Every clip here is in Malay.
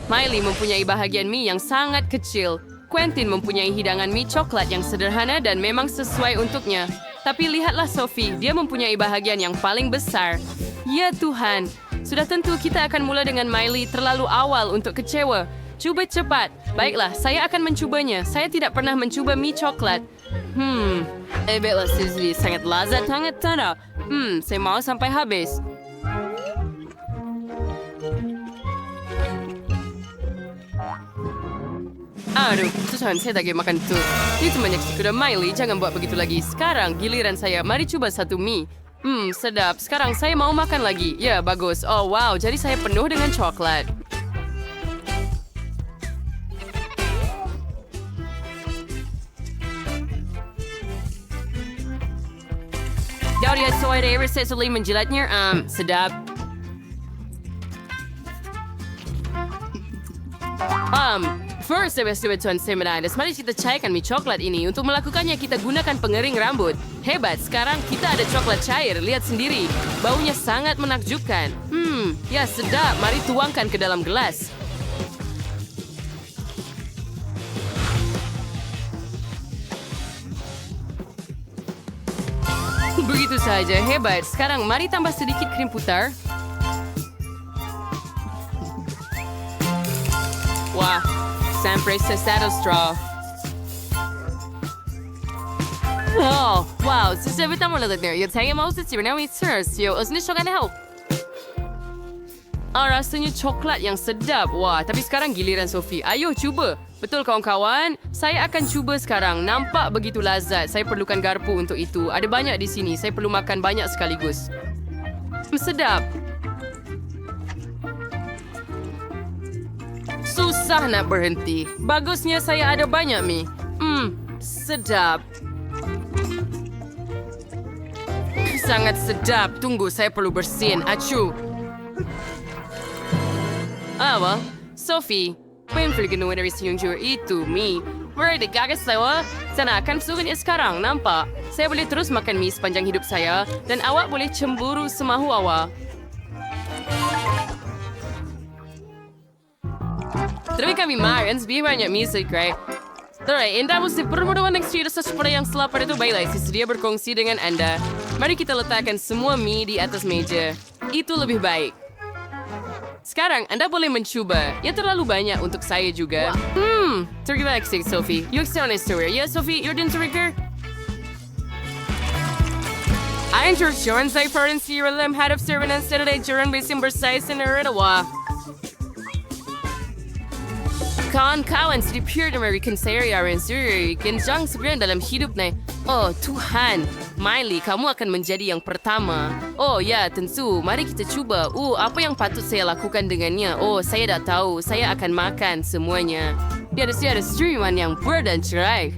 Miley mempunyai bahagian mie yang sangat kecil. Quentin mempunyai hidangan mie coklat yang sederhana dan memang sesuai untuknya. Tapi lihatlah Sophie, dia mempunyai bahagian yang paling besar. Ya Tuhan, sudah tentu kita akan mula dengan Miley terlalu awal untuk kecewa. Cuba cepat. Baiklah, saya akan mencubanya. Saya tidak pernah mencuba mie coklat. Baiklah Sizzly, sangat lazat, sangat tanda. Saya mau sampai habis. Aduh, Tuhan, saya tak boleh makan itu. Itu banyak sekuda Miley, jangan buat begitu lagi. Sekarang giliran saya, mari coba satu mie. Sedap. Sekarang saya mau makan lagi. Ya, bagus. Oh, wow, jadi saya penuh dengan coklat. Dari soy dari resep sulit menjilatnya. Sedap. First, Tuan Semenides, mari kita cairkan mie coklat ini. Untuk melakukannya, kita gunakan pengering rambut. Hebat, sekarang kita ada coklat cair. Lihat sendiri, baunya sangat menakjubkan. Ya sedap, mari tuangkan ke dalam gelas. Begitu saja, hebat. Sekarang mari tambah sedikit krim putar. Wah, sampai sesado straw. Oh, wow, sesuatu tamu letaknya. Ya, saya mau sebenarnya serius. Yo, usni shokan help. Rasanya coklat yang sedap. Wah, tapi sekarang giliran Sophie. Ayo, cuba. Betul, kawan-kawan. Saya akan cuba sekarang. Nampak begitu lazat. Saya perlukan garpu untuk itu. Ada banyak di sini. Saya perlu makan banyak sekaligus. Sedap. Susah nak berhenti. Bagusnya saya ada banyak mie. Sedap. Sangat sedap. Tunggu, saya perlu bersin. Acu. Well, Sophie, painful ginawa dari senyum itu mie. Berada gagas saya. Sana akan sukanya sekarang, nampak? Saya boleh terus makan mie sepanjang hidup saya dan awak boleh cemburu semahu awak. Tapi kami makan lebih banyak musik, right? Alright, Anda mesti permudahan yang cerita seperti yang selapar itu. Baiklah, saya sedia berkongsi dengan Anda. Mari kita letakkan semua mie di atas meja. Itu lebih baik. Sekarang, Anda boleh mencuba. Ya terlalu banyak untuk saya juga. Terima kasih, Sophie. You sound story. Ya, Sophie, you're den trigger. I enjoy Sharon say parents here them head of servant instead of Sharon basing bersaiz in her Kawan-kawan sedipure American Series yang suri genjang sebenarnya dalam hidup ni. Oh Tuhan, Miley, kamu akan menjadi yang pertama. Oh ya, tentu. Mari kita cuba. Apa yang patut saya lakukan dengannya? Oh, saya tak tahu. Saya akan makan semuanya. Dia ada streaman yang ber dan cerai.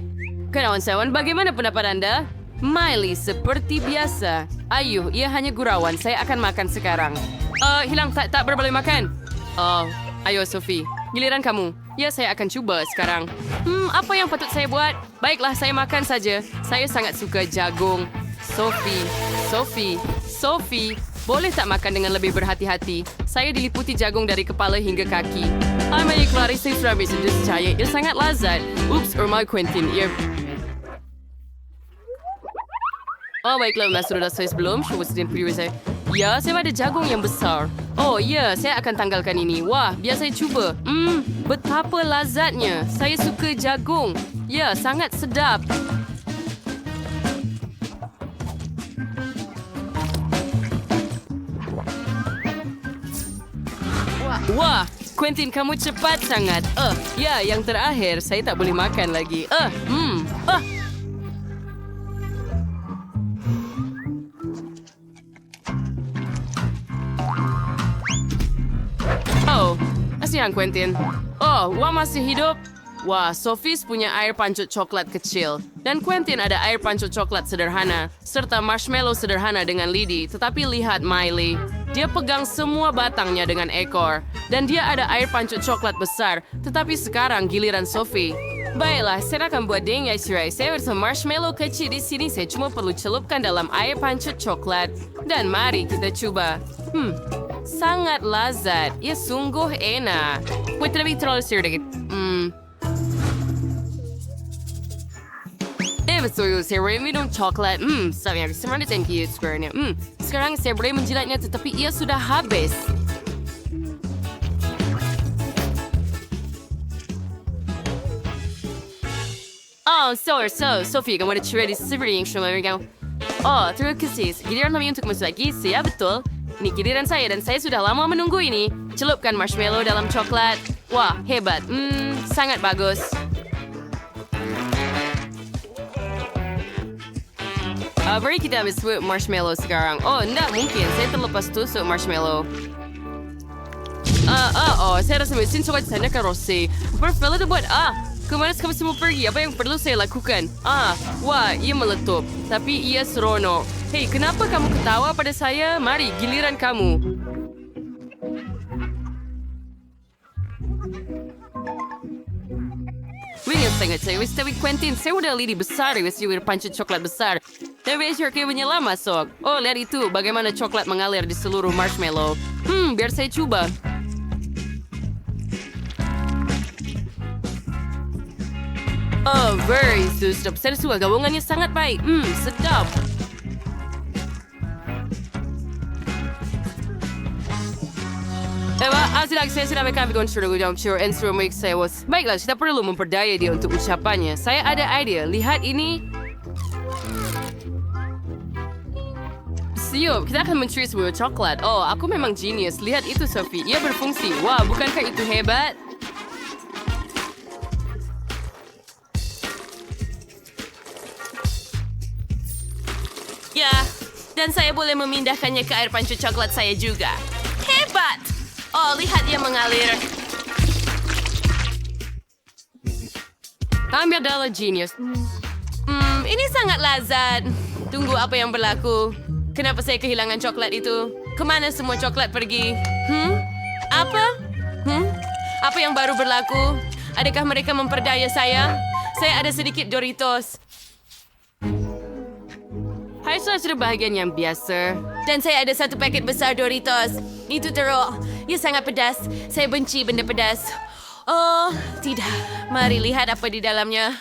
Kawan-kawan, bagaimana pendapat Anda? Miley seperti biasa. Ayuh, ia hanya gurauan. Saya akan makan sekarang. Hilang tak boleh makan. Oh, ayo Sophie. Giliran kamu. Ya, saya akan cuba sekarang. Apa yang patut saya buat? Baiklah, saya makan saja. Saya sangat suka jagung. Sophie, boleh tak makan dengan lebih berhati-hati? Saya diliputi jagung dari kepala hingga kaki. Amai Clarice Travis itu percaya. Ia sangat lazat. Oops, my Quentin. Oh, baiklah, sudah saya sebelum. Coba sedang preview saya. Ya, saya ada jagung yang besar. Oh, ya, saya akan tanggalkan ini. Wah, biar saya cuba. Betapa lazatnya. Saya suka jagung. Ya, sangat sedap. Wah, Quentin, kamu cepat sangat. Ya, yang terakhir, saya tak boleh makan lagi. Kasihan Quentin. Wah masih hidup. Wah, Sophie punya air pancut coklat kecil. Dan Quentin ada air pancut coklat sederhana. Serta marshmallow sederhana dengan lidi. Tetapi lihat Miley. Dia pegang semua batangnya dengan ekor. Dan dia ada air pancut coklat besar. Tetapi sekarang giliran Sophie. Baiklah, saya akan buat deng ya sirai. Saya bersama marshmallow kecil di sini. Saya cuma perlu celupkan dalam air pancut coklat. Dan mari kita coba. sangat lazat. Ia sungguh enak. Wait, tapi terlalu sedikit. Betul, saya boleh minum coklat. Sayang, sebenarnya thank you sebenarnya. Sekarang saya boleh menjilatnya tetapi ia sudah habis. Oh, Sophie, kamu ada cerita seperti yang sudah kamu. Oh, terima kasih. Giliran kami untuk masuk lagi. Ya, betul. Ini giliran saya dan saya sudah lama menunggu ini. Celupkan marshmallow dalam coklat. Wah, hebat. Sangat bagus. Beri kita ambil marshmallow sekarang. Oh, enggak mungkin. Saya terlepas tusuk marshmallow. Saya rasa mesin coba sana ke Rossi. Perfect itu buat, kemana kamu semua pergi? Apa yang perlu saya lakukan? Wah, ia meletup. Tapi ia seronok. Hei, kenapa kamu ketawa pada saya? Mari, giliran kamu. William sangat saya tapi Quentin, saya udah lidi besar wis pancut coklat besar. Dan besok kayak menyala masuk. Oh, lihat itu, bagaimana coklat mengalir di seluruh marshmallow. Biar saya coba. Oh, very sedap. Saya suka gabungannya sangat baik. Sedap. Saya sudah mengambil kontrol dalam instrumen saya. Baiklah, kita perlu memperdaya dia untuk ucapannya. Saya ada ide. Lihat ini. Siap, kita akan mencuri sebuah coklat. Oh, aku memang genius. Lihat itu, Sophie. Ia berfungsi. Wah, bukankah itu hebat? Ya, dan saya boleh memindahkannya ke air pancu coklat saya juga. Hebat! Oh, lihat dia mengalir. Ambil adalah genius. Ini sangat lazat. Tunggu, apa yang berlaku? Kenapa saya kehilangan coklat itu? Kemana semua coklat pergi? Apa? Apa yang baru berlaku? Adakah mereka memperdaya saya? Saya ada sedikit Doritos. Hai, saya sudah bahagian yang biasa. Dan saya ada satu paket besar Doritos. Itu teruk. Ia sangat pedas. Saya benci benda pedas. Oh, tidak. Mari lihat apa di dalamnya.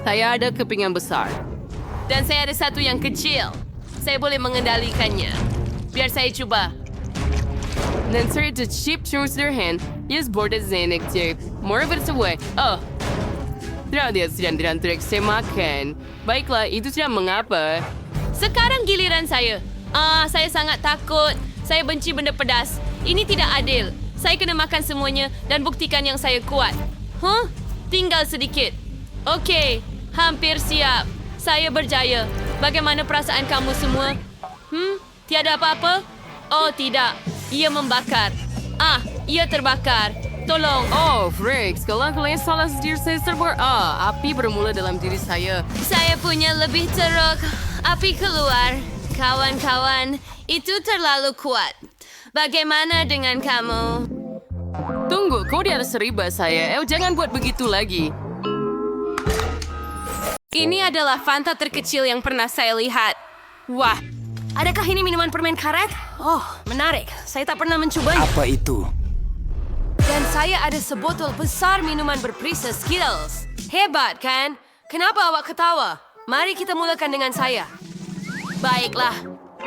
Saya ada kepingan besar. Dan saya ada satu yang kecil. Saya boleh mengendalikannya. Biar saya cuba. Dan saya ada chip terus derhen. Yes, border zenek chip. More bersesuai. Oh. Dia sedang tidak saya makan. Baiklah, itu tidak mengapa. Sekarang giliran saya. Saya sangat takut. Saya benci benda pedas. Ini tidak adil. Saya kena makan semuanya dan buktikan yang saya kuat. Tinggal sedikit. Okey, hampir siap. Saya berjaya. Bagaimana perasaan kamu semua? Tiada apa-apa? Oh, tidak. Ia membakar. Ia terbakar. Tolong. Oh, Fricks. Kalau kalian salah diri saya terbuat. Api bermula dalam diri saya. Saya punya lebih teruk. Api keluar. Kawan-kawan, itu terlalu kuat. Bagaimana dengan kamu? Tunggu, kau di atas riba saya. Jangan buat begitu lagi. Ini adalah Fanta terkecil yang pernah saya lihat. Wah, adakah ini minuman permen karet? Oh, menarik. Saya tak pernah mencobanya. Apa itu? Dan saya ada sebotol besar minuman berperisa Skittles. Hebat, kan? Kenapa awak ketawa? Mari kita mulakan dengan saya. Baiklah,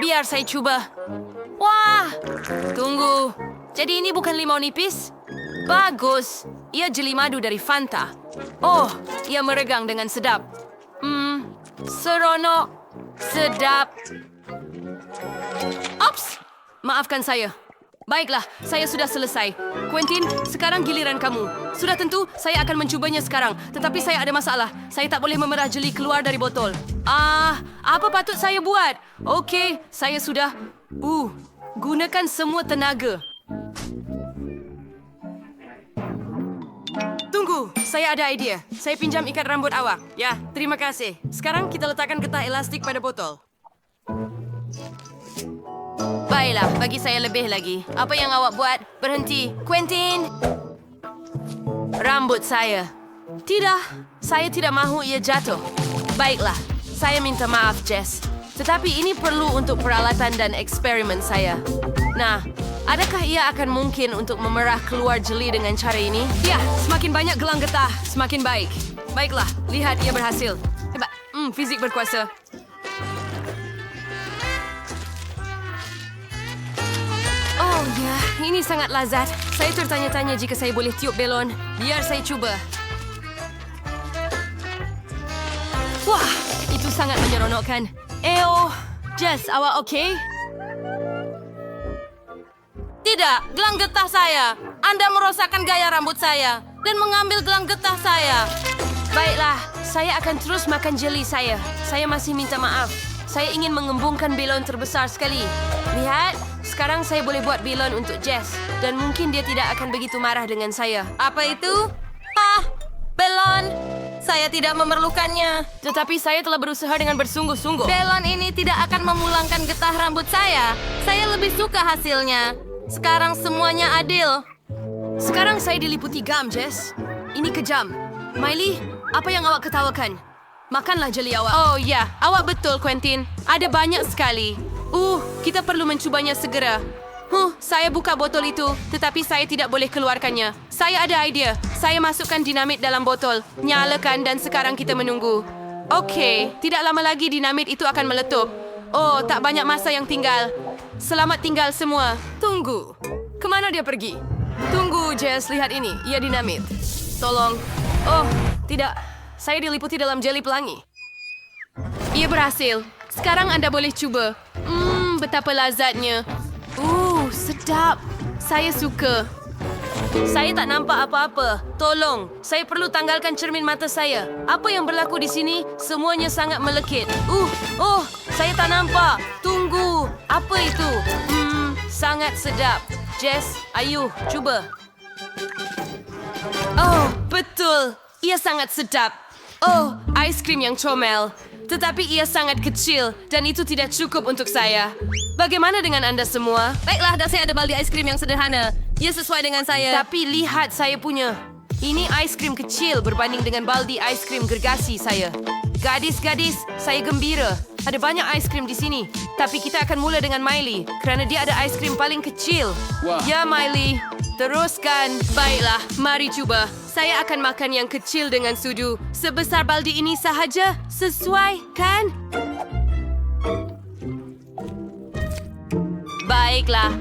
biar saya coba. Wah, tunggu. Jadi ini bukan limau nipis? Bagus. Ia jeli madu dari Fanta. Oh, ia meregang dengan sedap. Seronok. Sedap. Ops, maafkan saya. Baiklah, saya sudah selesai. Quentin, sekarang giliran kamu. Sudah tentu, saya akan mencobanya sekarang. Tetapi saya ada masalah. Saya tak boleh memerah jeli keluar dari botol. Apa patut saya buat? Okey, saya sudah... gunakan semua tenaga. Tunggu, saya ada idea. Saya pinjam ikat rambut awak. Ya, terima kasih. Sekarang kita letakkan getah elastik pada botol. Baiklah, bagi saya lebih lagi. Apa yang awak buat? Berhenti. Quentin! Rambut saya. Tidak, saya tidak mahu ia jatuh. Baiklah, saya minta maaf, Jess. Tetapi ini perlu untuk peralatan dan eksperimen saya. Nah, adakah ia akan mungkin untuk memerah keluar jeli dengan cara ini? Ya, semakin banyak gelang getah, semakin baik. Baiklah, lihat ia berhasil. Hebat, fizik berkuasa. Oh ya, ini sangat lazat. Saya tertanya-tanya jika saya boleh tiup belon. Biar saya cuba. Wah, itu sangat menyeronokkan. Jess, awak okey? Tidak, gelang getah saya. Anda merosakkan gaya rambut saya dan mengambil gelang getah saya. Baiklah, saya akan terus makan jeli saya. Saya masih minta maaf. Saya ingin mengembungkan belon terbesar sekali. Lihat, sekarang saya boleh buat belon untuk Jess. Dan mungkin dia tidak akan begitu marah dengan saya. Apa itu? Belon. Saya tidak memerlukannya. Tetapi saya telah berusaha dengan bersungguh-sungguh. Belon ini tidak akan memulangkan getah rambut saya. Saya lebih suka hasilnya. Sekarang semuanya adil. Sekarang saya diliputi gam, Jess. Ini kejam. Miley, apa yang awak ketawakan? Makanlah jeli awak. Oh ya, awak betul, Quentin. Ada banyak sekali. Kita perlu mencubanya segera. Saya buka botol itu, tetapi saya tidak boleh keluarkannya. Saya ada idea. Saya masukkan dinamit dalam botol, nyalakan dan sekarang kita menunggu. Okey, tidak lama lagi dinamit itu akan meletup. Oh, tak banyak masa yang tinggal. Selamat tinggal semua. Tunggu. Kemana dia pergi? Tunggu, Jess. Lihat ini. Ia dinamit. Tolong. Oh, tidak. Saya diliputi dalam jeli pelangi. Ia berhasil. Sekarang anda boleh cuba. Betapa lazatnya. Sedap. Saya suka. Saya tak nampak apa-apa. Tolong, saya perlu tanggalkan cermin mata saya. Apa yang berlaku di sini? Semuanya sangat melekit. Saya tak nampak. Tunggu. Apa itu? Sangat sedap. Jess, ayo, cuba. Oh, betul. Ia sangat sedap. Oh, aiskrim yang comel. Tetapi ia sangat kecil dan itu tidak cukup untuk saya. Bagaimana dengan anda semua? Baiklah, dah saya ada baldi aiskrim yang sederhana. Ia sesuai dengan saya. Tapi lihat saya punya. Ini aiskrim kecil berbanding dengan baldi aiskrim gergasi saya. Gadis-gadis, saya gembira. Ada banyak aiskrim di sini. Tapi kita akan mula dengan Miley kerana dia ada aiskrim paling kecil. Wah. Ya, Miley. Teruskan. Baiklah, mari cuba. Saya akan makan yang kecil dengan sudu. Sebesar baldi ini sahaja. Sesuai, kan? Baiklah.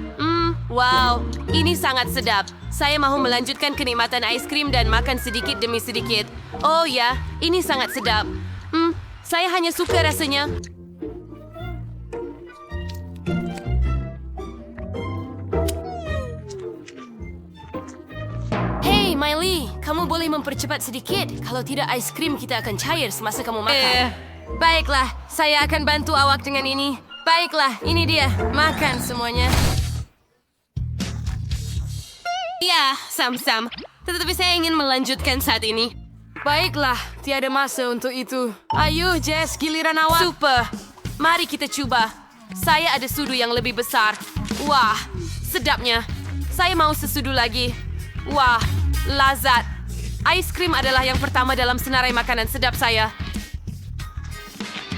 Wow, ini sangat sedap. Saya mahu melanjutkan kenikmatan aiskrim dan makan sedikit demi sedikit. Oh ya, ini sangat sedap. Saya hanya suka rasanya. Hey, Miley, kamu boleh mempercepat sedikit. Kalau tidak, aiskrim kita akan cair semasa kamu makan. Baiklah, saya akan bantu awak dengan ini. Baiklah, ini dia. Makan semuanya. Ya, sam-sam. Tetapi saya ingin melanjutkan saat ini. Baiklah, tiada masa untuk itu. Ayo, Jess, giliran awak. Super. Mari kita cuba. Saya ada sudu yang lebih besar. Wah, sedapnya. Saya mau sesudu lagi. Wah, lazat. Aiskrim adalah yang pertama dalam senarai makanan sedap saya.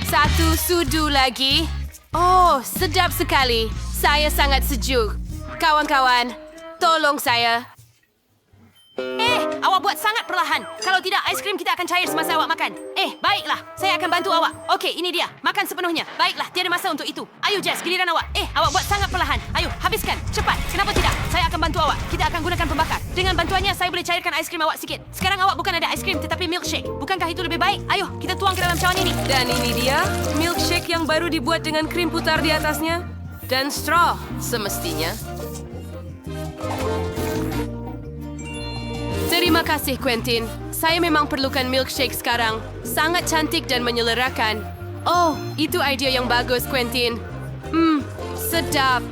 Satu sudu lagi. Oh, sedap sekali. Saya sangat sejuk. Kawan-kawan, tolong saya. Awak buat sangat perlahan. Kalau tidak, aiskrim kita akan cair semasa awak makan. Baiklah. Saya akan bantu awak. Okey, ini dia. Makan sepenuhnya. Baiklah, tiada masa untuk itu. Ayo, Jess, giliran awak. Awak buat sangat perlahan. Ayo, habiskan. Cepat. Kenapa tidak? Saya akan bantu awak. Kita akan gunakan pembakar. Dengan bantuannya, saya boleh cairkan aiskrim awak sikit. Sekarang awak bukan ada aiskrim, tetapi milkshake. Bukankah itu lebih baik? Ayo, kita tuang ke dalam cawan ini. Dan ini dia, milkshake yang baru dibuat dengan krim putar di atasnya. Dan straw, semestinya. Terima kasih, Quentin. Saya memang perlukan milkshake sekarang. Sangat cantik dan menyelerakan. Oh, itu idea yang bagus, Quentin. Sedap.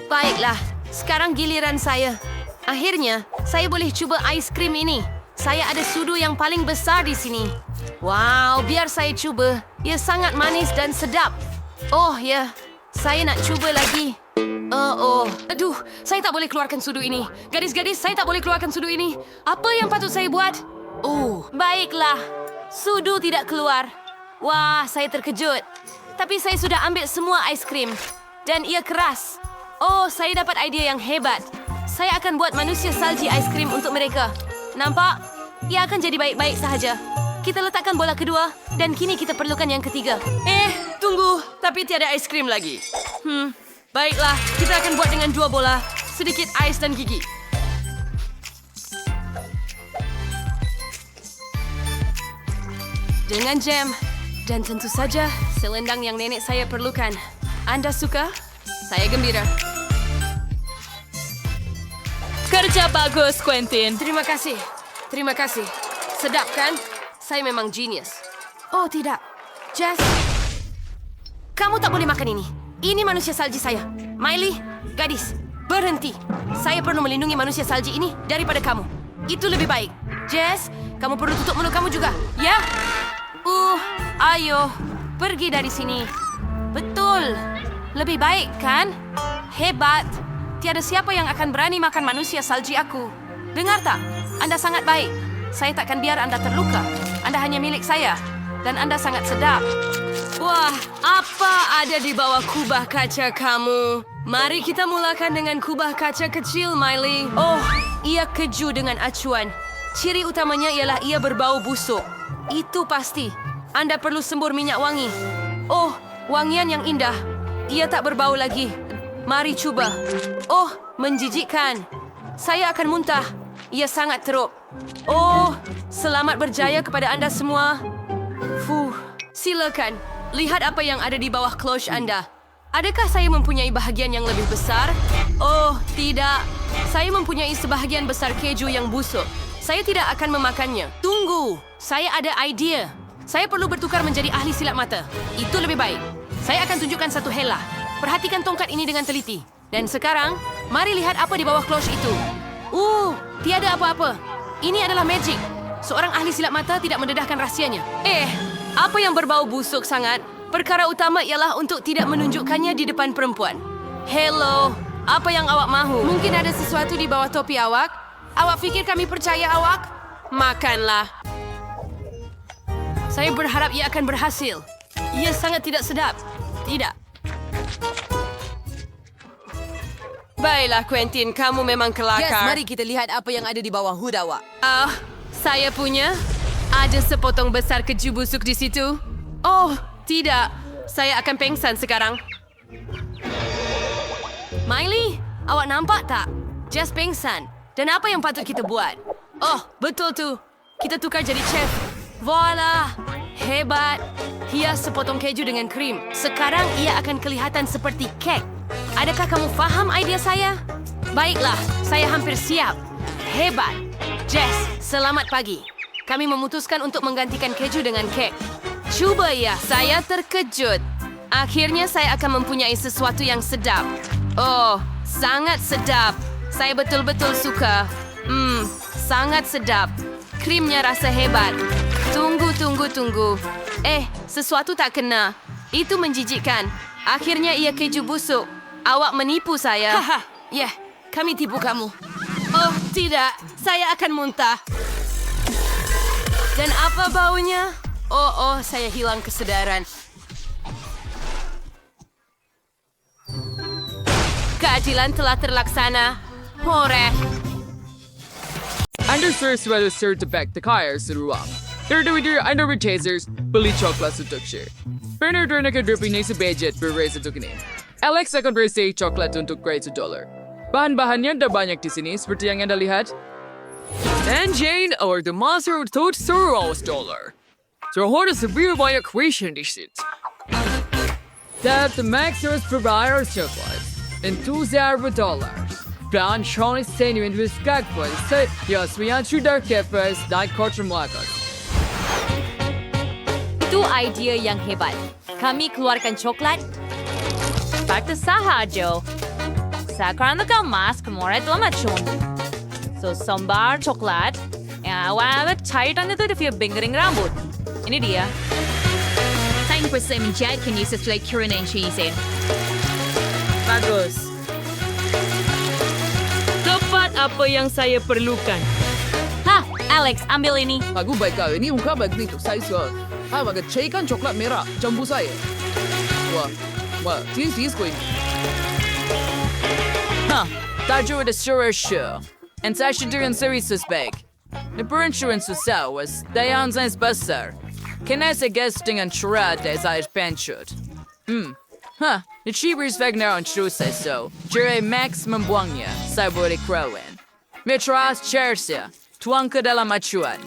Baiklah, sekarang giliran saya. Akhirnya, saya boleh cuba aiskrim ini. Saya ada sudu yang paling besar di sini. Wow, biar saya cuba. Ia sangat manis dan sedap. Oh ya, saya nak cuba lagi. Aduh, saya tak boleh keluarkan sudu ini. Gadis-gadis, saya tak boleh keluarkan sudu ini. Apa yang patut saya buat? Baiklah. Sudu tidak keluar. Wah, saya terkejut. Tapi saya sudah ambil semua aiskrim. Dan ia keras. Oh, saya dapat idea yang hebat. Saya akan buat manusia salji aiskrim untuk mereka. Nampak? Ia akan jadi baik-baik sahaja. Kita letakkan bola kedua dan kini kita perlukan yang ketiga. Tunggu. Tapi tiada aiskrim lagi. Baiklah, kita akan buat dengan 2 bola. Sedikit ais dan gigi. Dengan jam. Dan tentu saja, selendang yang nenek saya perlukan. Anda suka? Saya gembira. Kerja bagus, Quentin. Terima kasih. Terima kasih. Sedap kan? Saya memang genius. Oh, tidak. Jess. Kamu tak boleh makan ini. Ini manusia salji saya. Miley, gadis, berhenti. Saya perlu melindungi manusia salji ini daripada kamu. Itu lebih baik. Jess, kamu perlu tutup mulut kamu juga. Ya? Ayo. Pergi dari sini. Betul. Lebih baik, kan? Hebat. Tiada siapa yang akan berani makan manusia salji aku. Dengar tak? Anda sangat baik. Saya takkan biar Anda terluka. Anda hanya milik saya. Dan Anda sangat sedap. Wah, apa ada di bawah kubah kaca kamu? Mari kita mulakan dengan kubah kaca kecil, Miley. Oh, ia keju dengan acuan. Ciri utamanya ialah ia berbau busuk. Itu pasti. Anda perlu sembur minyak wangi. Oh, wangian yang indah. Ia tak berbau lagi. Mari cuba. Oh, menjijikkan. Saya akan muntah. Ia sangat teruk. Oh, selamat berjaya kepada Anda semua. Silakan. Lihat apa yang ada di bawah klosh Anda. Adakah saya mempunyai bahagian yang lebih besar? Oh, tidak. Saya mempunyai sebahagian besar keju yang busuk. Saya tidak akan memakannya. Tunggu. Saya ada idea. Saya perlu bertukar menjadi ahli silat mata. Itu lebih baik. Saya akan tunjukkan satu hela. Perhatikan tongkat ini dengan teliti. Dan sekarang, mari lihat apa di bawah klosh itu. Tiada apa-apa. Ini adalah magic. Seorang ahli silat mata tidak mendedahkan rahsianya. Apa yang berbau busuk sangat? Perkara utama ialah untuk tidak menunjukkannya di depan perempuan. Hello, apa yang awak mahu? Mungkin ada sesuatu di bawah topi awak? Awak fikir kami percaya awak? Makanlah. Saya berharap ia akan berhasil. Ia sangat tidak sedap. Tidak. Baiklah, Quentin. Kamu memang kelakar. Yes, mari kita lihat apa yang ada di bawah hood awak. Saya punya. Ada sepotong besar keju busuk di situ. Oh, tidak. Saya akan pengsan sekarang. Miley, awak nampak tak? Just pengsan. Dan apa yang patut kita buat? Oh, betul tu. Kita tukar jadi chef. Voila! Hebat! Hias sepotong keju dengan krim. Sekarang ia akan kelihatan seperti kek. Adakah kamu faham idea saya? Baiklah, saya hampir siap. Hebat! Jess, selamat pagi. Kami memutuskan untuk menggantikan keju dengan kek. Cuba ya, saya terkejut. Akhirnya saya akan mempunyai sesuatu yang sedap. Oh, sangat sedap. Saya betul-betul suka. Sangat sedap. Krimnya rasa hebat. Tunggu. Sesuatu tak kena. Itu menjijikkan. Akhirnya ia keju busuk. Awak menipu saya. Kami tipu kamu. Oh, tidak. Saya akan muntah. Dan apa baunya? Oh, saya hilang kesedaran. Keadilan telah terlaksana. Hore. Undersöz ve certified kaya seruang. Terdawidir underwriters beli coklat seduction. Berner ke dripping sa budget berraise untuk ini. Alex akan berisi coklat untuk grade $1. Bahan-bahannya ada banyak di sini seperti yang Anda lihat. And Jane or the monster tot $1. Terhadap sebuah banyak creation di situ. That the maxers provider coklat and $2,000. Dan Sean Stadium with Skagford said yes we are through dark cafes dan culture market. Itu idea yang hebat. Kami keluarkan coklat. Fakta sahaja. Sekarang kau mas kemarin tu macam. So sambar coklat. Awak cairan itu dia bingering rambut. Ini dia. Thank you for menjadikan sesuai kirinan cheese. Bagus. Tepat apa yang saya perlukan. Alex, ambil ini. Bagus baik kau ini muka baik ni tu saya suka. agak cairkan coklat merah campur saya. Wah, tis ko ini. Tajuk ada suara. And saya dengan seri suspek. Perancuran susah was dayan saya besar. Kena saya guess dengan surat dari saya pencut. Achievers Wagner on true says so. Jure Max membuangnya. Saya boleh kerawan. Metras Chersia. Tuang ke dalam acuan.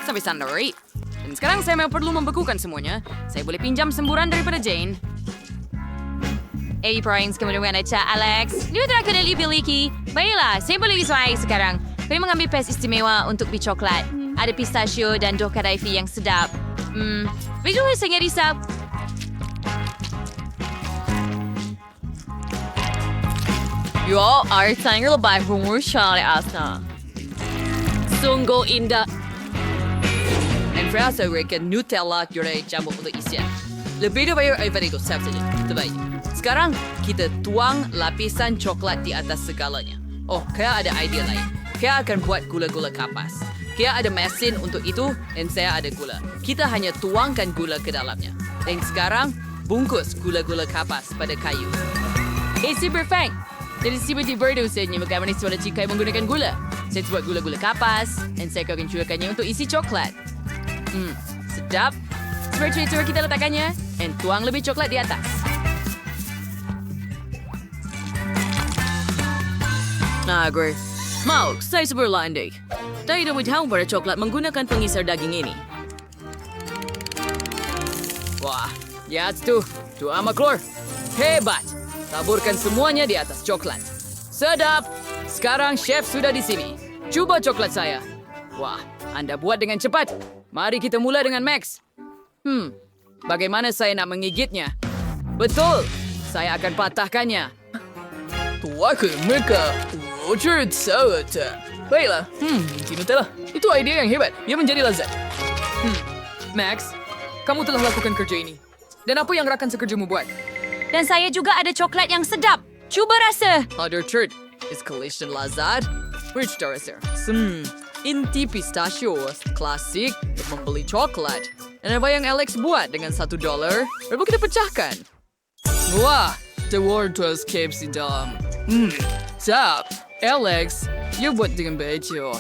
Sampai sana, right? Dan sekarang saya memang perlu membekukan semuanya. Saya boleh pinjam semburan daripada Jane. Points kemudian Acha Alex. Dia tak kena piliki. Baiklah, saya boleh disuai sekarang. Kami mengambil pes istimewa untuk biji coklat. Ada pistachio dan doka daifi yang sedap. Biju sangat risau. Yo, air tanggal lebih rumur syari asna. Sungguh indah. Dan frasa mereka Nutella jurai jamur untuk isian. Lebih dari itu siap saja. Terbaik. Sekarang kita tuang lapisan coklat di atas segalanya. Oh, Kaya ada idea lain. Kaya akan buat gula-gula kapas. Kaya ada mesin untuk itu dan saya ada gula. Kita hanya tuangkan gula ke dalamnya. Dan sekarang bungkus gula-gula kapas pada kayu. Si perfect. Jadi si tiba-tiba saya bagaimana suara jika menggunakan gula. Saya buat gula-gula kapas dan saya akan cuakannya untuk isi coklat. Sedap. Seperti itu kita letakkannya dan tuang lebih coklat di atas. Gue mau saya berlandai. Tidak tahu pada coklat menggunakan pengisar daging ini. Wah, ya tuh amat keluar. Hebat. Taburkan semuanya di atas coklat. Sedap. Sekarang chef sudah di sini. Coba coklat saya. Wah, Anda buat dengan cepat. Mari kita mulai dengan Max. Bagaimana saya nak menggigitnya? Betul. Saya akan patahkannya. Tua ke mereka. Baiklah. Nutella. Itu ide yang hebat. Ia menjadi lezat. Max, kamu telah lakukan kerja ini. Dan apa yang rakan sekerjamu buat? Dan saya juga ada coklat yang sedap. Cuba rasa. Other third is collision lazad. Which rasa? Inti pistachio klasik membeli coklat. Dan apa yang Alex buat dengan $1? Baru kita pecahkan. Wah, the world to escape di dalam. Siap. Alex, you buat dengan baju.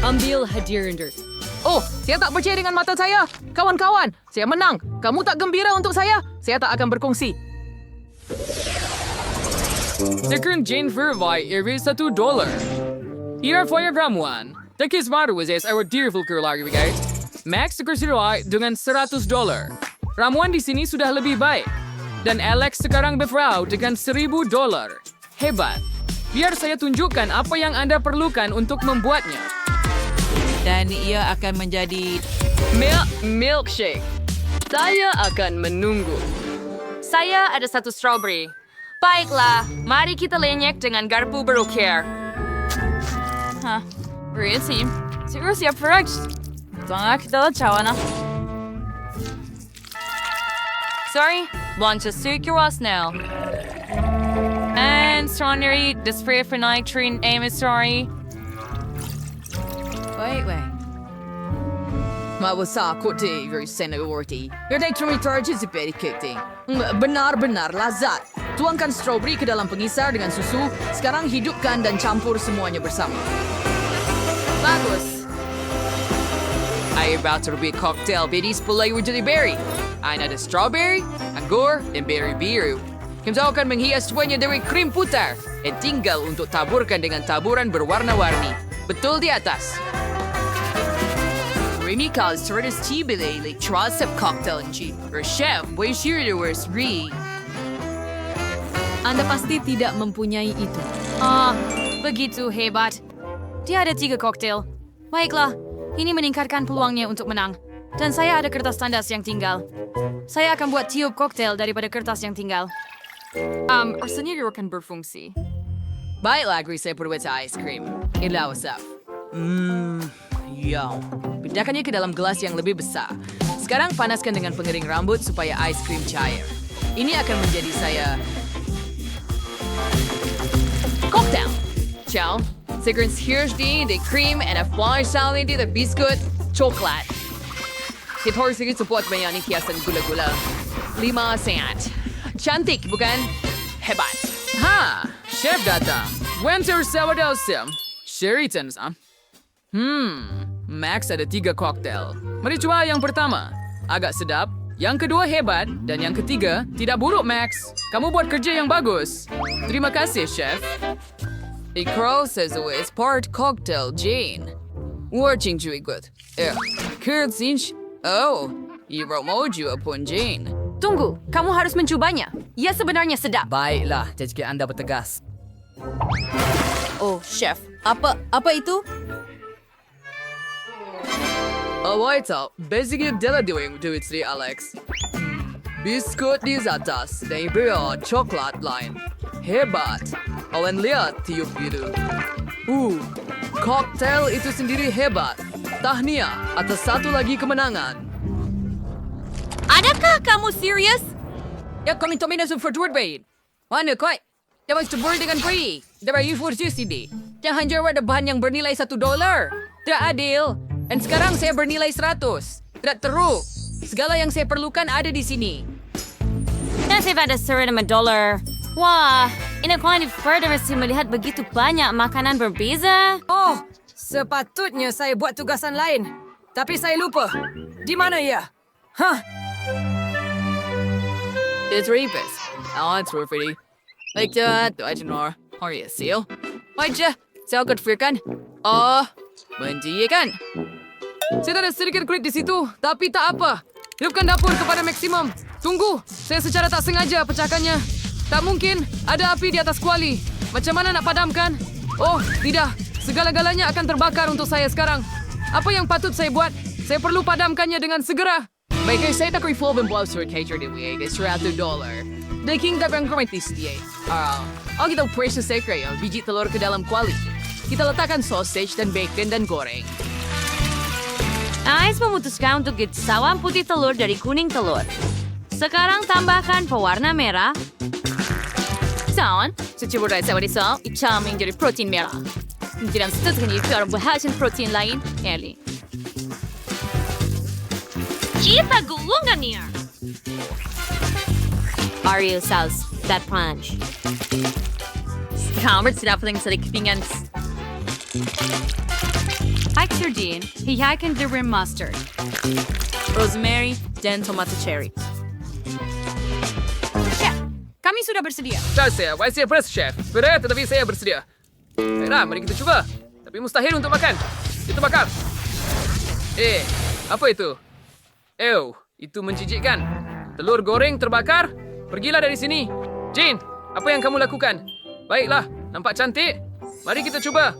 Ambil hadiah Ender. Oh, saya tak percaya dengan mata saya. Kawan-kawan, saya menang. Kamu tak gembira untuk saya? Saya tak akan berkongsi. Sekarang Jane Vervai iri $1. Ira foya ramuan. Takis baru is our dearful girl lagi guys. Max sekarang dengan $100. Ramuan di sini sudah lebih baik. Dan Alex sekarang befrau dengan $1,000. Hebat. Biar saya tunjukkan apa yang Anda perlukan untuk membuatnya. Dan ia akan menjadi Milkshake. Saya akan menunggu. Saya ada 1 strawberry. Baiklah, mari kita lenyek dengan garpu berukir. Berisi. Siguro siap frag. Tengah kita cawan na. Sorry, launch a secure now. And strawberry, the spray for nitrine, aim is sorry. Wait. Mabasa kote very seniority. Your day to recharge is very kicking. Benar-benar lazat. Tuangkan strawberry ke dalam pengisar dengan susu. Sekarang hidupkan dan campur semuanya bersama. Bagus. I about to be a cocktail bidis pulai wujud berry. Ada strawberry, anggur, dan berry biru. Kamu akan menghias semuanya dari krim putar. Dan tinggal untuk taburkan dengan taburan berwarna-warni. Betul di atas. Remika sortes tibile like tricep cocktail and chip. Or chef, way sure to worse re. Anda pasti tidak mempunyai itu. Begitu hebat. Dia ada 3 koktail. Baiklah, ini meningkatkan peluangnya untuk menang. Dan saya ada kertas tandas yang tinggal. Saya akan buat tiup koktail daripada kertas yang tinggal. Rasanya dia akan berfungsi. Baiklah, saya perlu ice cream. Inilah wasap. Yum. Pindahkannya ke dalam gelas yang lebih besar. Sekarang panaskan dengan pengering rambut supaya ice cream cair. Ini akan menjadi saya... cocktail. Ciao. Sekarang here's the cream and a flash salad into the biscuit coklat. Kita harus support bayani kiasan gula-gula. 5 sent. Cantik, bukan? Hebat. Ha! Chef datang. Winter sourdough sim. Sheraton, Sam. Max ada 3 koktel. Mari coba yang pertama. Agak sedap. Yang kedua hebat. Dan yang ketiga, tidak buruk, Max. Kamu buat kerja yang bagus. Terima kasih, Chef. Cross as always part cocktail, Jane. Watching you good. Kurzinch. Oh, mau juga pun Jane. Tunggu, kamu harus mencubanya. Ia sebenarnya sedap. Baiklah, jika anda bertegas. Oh, chef. Apa itu? Waiter, basically dia doing do it today, Alex. Biskut di atas, dan beri coklat lain. Hebat. Awan lihat tiup itu. Cocktail itu sendiri hebat. Tahniah atas satu lagi kemenangan. Adakah kamu serius? Ya, kami tomina sa forward bayin. Mana kau? Dia mesti beri dengan free. Dia beri for sini. Jangan jual ada bahan yang bernilai $1. Tidak adil. Dan sekarang saya bernilai 100. Tidak teruk. Segala yang saya perlukan ada di sini. Dan saya pada $1. Wah, ini aku further mesti melihat begitu banyak makanan berbeza. Oh, sepatutnya saya buat tugasan lain. Tapi saya lupa. Di mana ia? It's rapist. It's pretty. Like that, I don't know. Are you seal? Wajah, saya kutfirkan. Menjikan. Saya ada sedikit kulit di situ, tapi tak apa. Hidupkan dapur kepada maksimum. Tunggu, saya secara tak sengaja pecahkannya. Tak mungkin, ada api di atas kuali. Macam mana nak padamkan? Oh, tidak. Segala-galanya akan terbakar untuk saya sekarang. Apa yang patut saya buat? Saya perlu padamkannya dengan segera. Baiklah, saya tak revolve and blow sur cater di wig. It's $100. Daging tak yang kromatis dia. Kita precious secret ya, biji telur ke dalam kuali. Kita letakkan sausage dan bacon dan goreng. Ais memutuskan untuk sawan putih telur dari kuning telur. Sekarang tambahkan pewarna merah. Sawan, secoba saya risau, icaming dari protein merah. Tidak setuju dengan bahasan protein lain, Ellie. Kita gulungannya. Ariel sauce, that punch. Sekarang sudah paling sedikit pinggan. Hike sardine, hihakan the rim mustard. Rosemary, dan tomato cherry. Chef, kami sudah bersedia. Saya press, Chef. Berat, tetapi saya bersedia. Baiklah, mari kita coba. Tapi mustahil untuk makan. Kita bakar. Apa itu? Itu menjijikkan. Telur goreng terbakar. Pergilah dari sini. Jane, apa yang kamu lakukan? Baiklah, nampak cantik. Mari kita coba.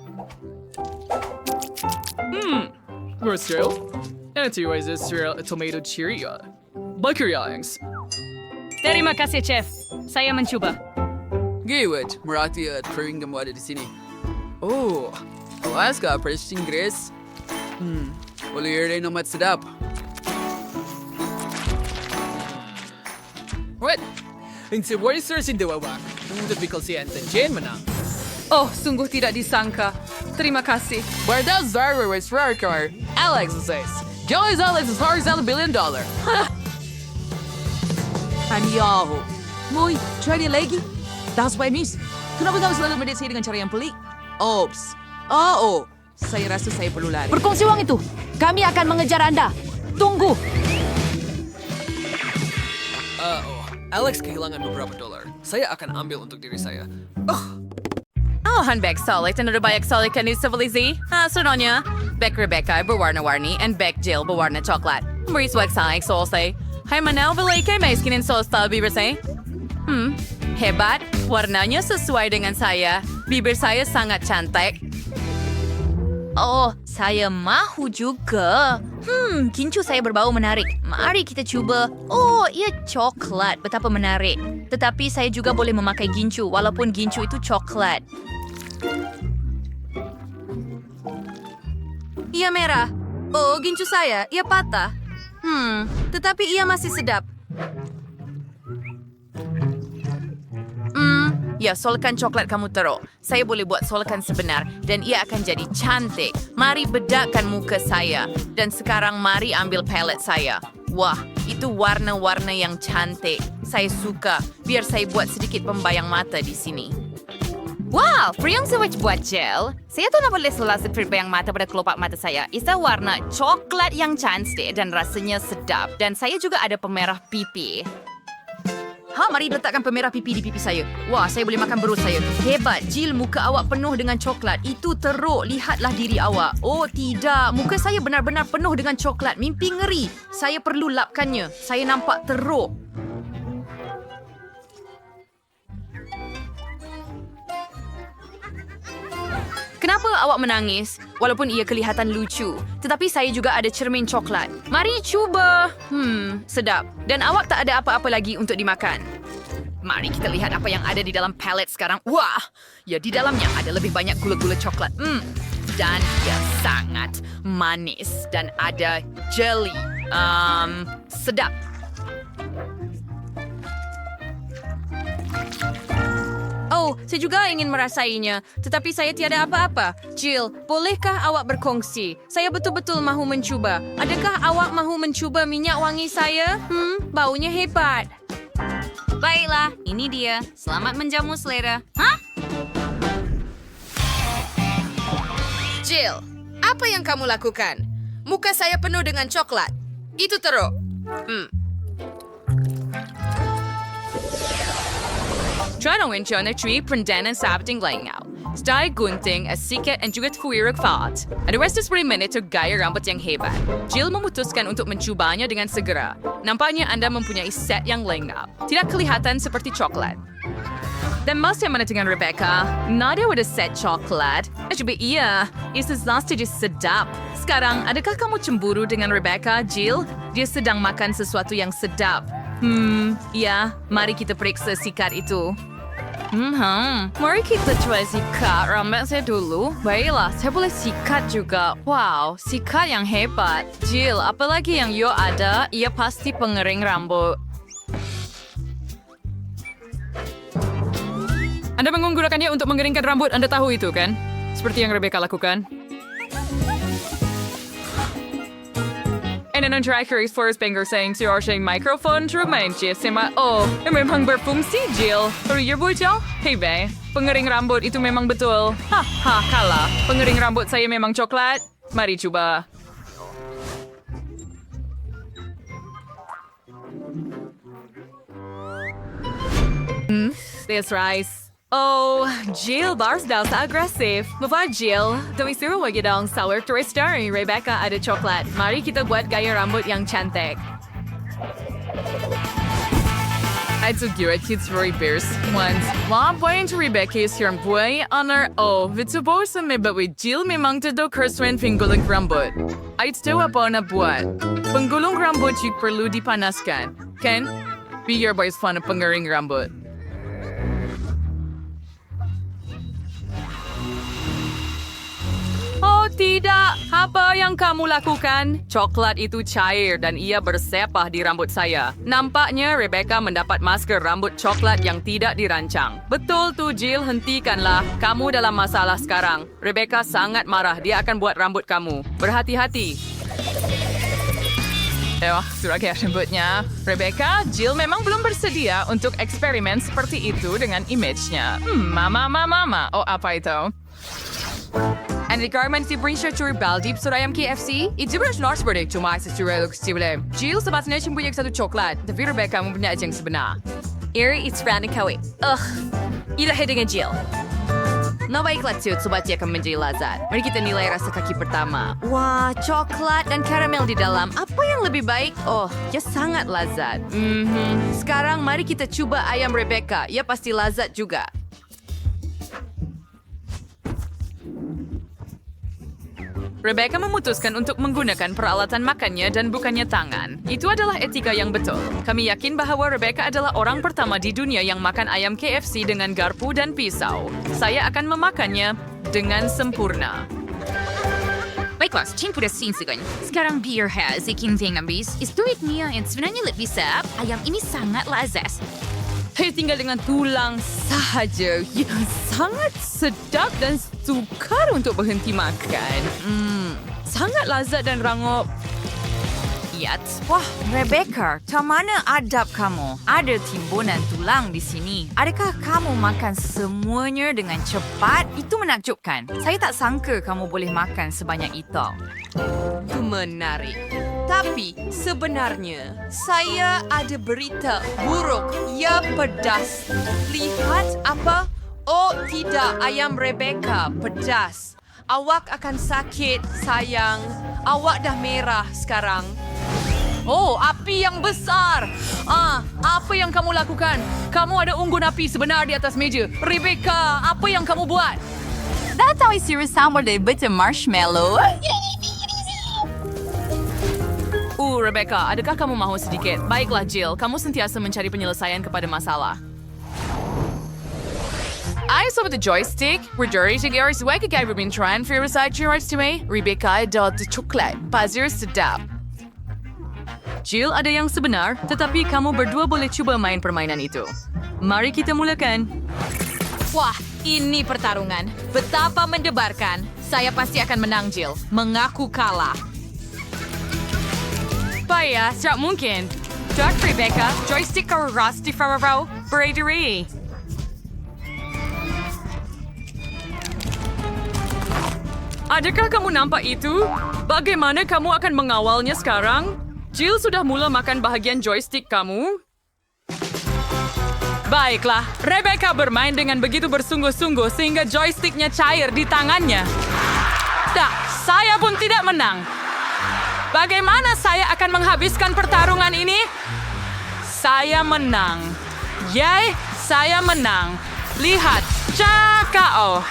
Cereal. Anyways, this cereal a tomato cherry. Bakariangs. Terima kasih, Chef. Saya mencoba. Gawat, merati at kering kamu ada di sini. Awas ka, fresh Inggris. Boleh rin amat sedap. What? Ang sebuah si Dewawak. Ang difficult si Anton Jane menang. Oh, sungguh tidak disangka. Terima kasih. Barda Zara was rare. Alex says. Joey's Alex is hard $1 billion. Anyaho. Moy, try dia lagi. That's why, miss. Kenapa kamu selalu mendekat saya dengan cara yang pelik? Oops. Saya rasa saya perlu lari. Berkongsi uang itu. Kami akan mengejar Anda. Tunggu. Alex kehilangan beberapa $. Saya akan ambil untuk diri saya. Handbag solid and ada banyak solid kan di civilization. Sebenarnya, bag Rebecca berwarna-warni and bag Jill berwarna coklat. Beri swag saya selesai. Hai manau beli kay may skin and sauce style bibir saya. Hebat. Warnanya sesuai dengan saya. Bibir saya sangat cantik. Oh, saya mahu juga. Gincu saya berbau menarik. Mari kita coba. Oh, ia coklat. Betapa menarik. Tetapi saya juga boleh memakai gincu walaupun gincu itu coklat. Ia merah. Oh, gincu saya. Ia patah. Tetapi ia masih sedap. Ya, solekan coklat kamu teruk. Saya boleh buat solekan sebenar dan ia akan jadi cantik. Mari bedakkan muka saya. Dan sekarang mari ambil palet saya. Wah, itu warna-warna yang cantik. Saya suka. Biar saya buat sedikit pembayang mata di sini. Wow, free yang switch buat gel. Saya tuh nak boleh selesai perbayang mata pada kelopak mata saya. Isa warna coklat yang cantik dan rasanya sedap. Dan saya juga ada pemerah pipi. Mari letakkan pemerah pipi di pipi saya. Wah, saya boleh makan perut saya. Hebat, Jill, muka awak penuh dengan coklat. Itu teruk, lihatlah diri awak. Oh, tidak. Muka saya benar-benar penuh dengan coklat. Mimpi ngeri. Saya perlu lapkannya. Saya nampak teruk. Kenapa awak menangis? Walaupun ia kelihatan lucu. Tetapi saya juga ada cermin coklat. Mari cuba. Sedap. Dan awak tak ada apa-apa lagi untuk dimakan. Mari kita lihat apa yang ada di dalam palet sekarang. Wah! Ya, di dalamnya ada lebih banyak gula-gula coklat. Dan ia sangat manis. Dan ada jelly. Sedap. Oh, saya juga ingin merasainya. Tetapi saya tiada apa-apa. Jill, bolehkah awak berkongsi? Saya betul-betul mahu mencuba. Adakah awak mahu mencuba minyak wangi saya? Baunya hebat. Baiklah, ini dia. Selamat menjamu selera. Jill, apa yang kamu lakukan? Muka saya penuh dengan coklat. Itu teruk. Trano Wincho na tree prendanan sabting laingaw. Stai gunting as sikat and jugat fuirag faat. At the rest of 3 minutes of gaya rambut yang hebat. Jill memutuskan untuk mencubanya dengan segera. Nampaknya Anda mempunyai set yang lengkap. Tidak kelihatan seperti coklat. Dan masih mana dengan Rebecca? Nada ada set coklat. Coba iya, itu jadi sedap. Sekarang, adakah kamu cemburu dengan Rebecca, Jill? Dia sedang makan sesuatu yang sedap. Ya, mari kita periksa sikat itu. Mari kita coba sikat rambut saya dulu. Baiklah, saya boleh sikat juga. Wow, sikat yang hebat. Jill, apalagi yang you ada, ia pasti pengering rambut. Anda menggunakannya untuk mengeringkan rambut, Anda tahu itu kan? Seperti yang Rebecca lakukan. And then terakhir Forrest Banger saying si Orshay microphone termain sema memang berfungsi Jill. Career bocah? Hey be, pengering rambut itu memang betul. Kalah. Pengering rambut saya memang coklat. Mari coba. That's right. Oh, Jill bars daw sa agresif. Maba Jill, dumisiru wag dong sour twister ni Rebecca ada coklat. Mari kita buat gaya rambut yang cantik. I'd so good kids very bears. Once, one point to Rebecca is here boy honor. Oh, vitubo sa me but with Jill memang todo kerswen pinggulong rambut. I'd still apa na buat. Penggulong rambut yung perlu dipanaskan. Ken, be your boy's fun of pengering rambut. Oh tidak, apa yang kamu lakukan? Coklat itu cair dan ia bersepah di rambut saya. Nampaknya Rebecca mendapat masker rambut coklat yang tidak dirancang. Betul tu Jill, hentikanlah. Kamu dalam masalah sekarang. Rebecca sangat marah, dia akan buat rambut kamu. Berhati-hati. Surat rambutnya. Rebecca, Jill memang belum bersedia untuk eksperimen seperti itu dengan image-nya. Mama. Oh, apa itu? And regarding si Brinsha Churi Baldip Surayam KFC, itu benar seperti cuma sesuatu kecil. Jill sebabnya mempunyai satu coklat, tapi Rebecca mempunyai yang sebenar. Iri it's random kawi. Ida dengan Jill. Nah baiklah Tut, sobat dia akan menjadi lazat. Mari kita nilai rasa kaki pertama. Wah, coklat dan karamel di dalam. Apa yang lebih baik? Oh, dia sangat lazat. Sekarang mari kita coba ayam Rebecca. Ia pasti lazat juga. Rebecca memutuskan untuk menggunakan peralatan makannya dan bukannya tangan. Itu adalah etika yang betul. Kami yakin bahwa Rebecca adalah orang pertama di dunia yang makan ayam KFC dengan garpu dan pisau. Saya akan memakannya dengan sempurna. Baiklah, cing sudah sinsikan. Sekarang biar has ikin ting ambis. Istuit niya and sebenarnya lebih sedap. Ayam ini sangat lazat. Hanya tinggal dengan tulang sahaja yang sangat sedap dan sukar untuk berhenti makan. Sangat lazat dan rangup. Wah, Rebecca, tak mana adab kamu? Ada timbunan tulang di sini. Adakah kamu makan semuanya dengan cepat? Itu menakjubkan. Saya tak sangka kamu boleh makan sebanyak itu. Menarik. Tapi sebenarnya saya ada berita buruk. Ya, pedas. Lihat apa? Oh tidak, ayam Rebecca pedas. Awak akan sakit, sayang. Awak dah merah sekarang. Oh, api yang besar. Apa yang kamu lakukan? Kamu ada unggun api sebenar di atas meja. Rebecca, apa yang kamu buat? That's how I serious sound a bit of marshmallow. Rebecca, adakah kamu mahu sedikit? Baiklah, Jill. Kamu sentiasa mencari penyelesaian kepada masalah. I saw the joystick. We're dirty together. So I could get been trying for your side rights to me. Rebecca, dot the chocolate. Pazir sedap. Jill ada yang sebenar, tetapi kamu berdua boleh cuba main permainan itu. Mari kita mulakan. Wah, ini pertarungan. Betapa mendebarkan. Saya pasti akan menang, Jill. Mengaku kalah. Baya, tak mungkin. Dot Rebecca, joystick or rusty Ferraro, bradery. Adakah kamu nampak itu? Bagaimana kamu akan mengawalnya sekarang? Jill sudah mula makan bahagian joystick kamu. Baiklah, Rebecca bermain dengan begitu bersungguh-sungguh sehingga joysticknya cair di tangannya. Tak, saya pun tidak menang. Bagaimana saya akan menghabiskan pertarungan ini? Saya menang. Yay, saya menang. Lihat, cakao.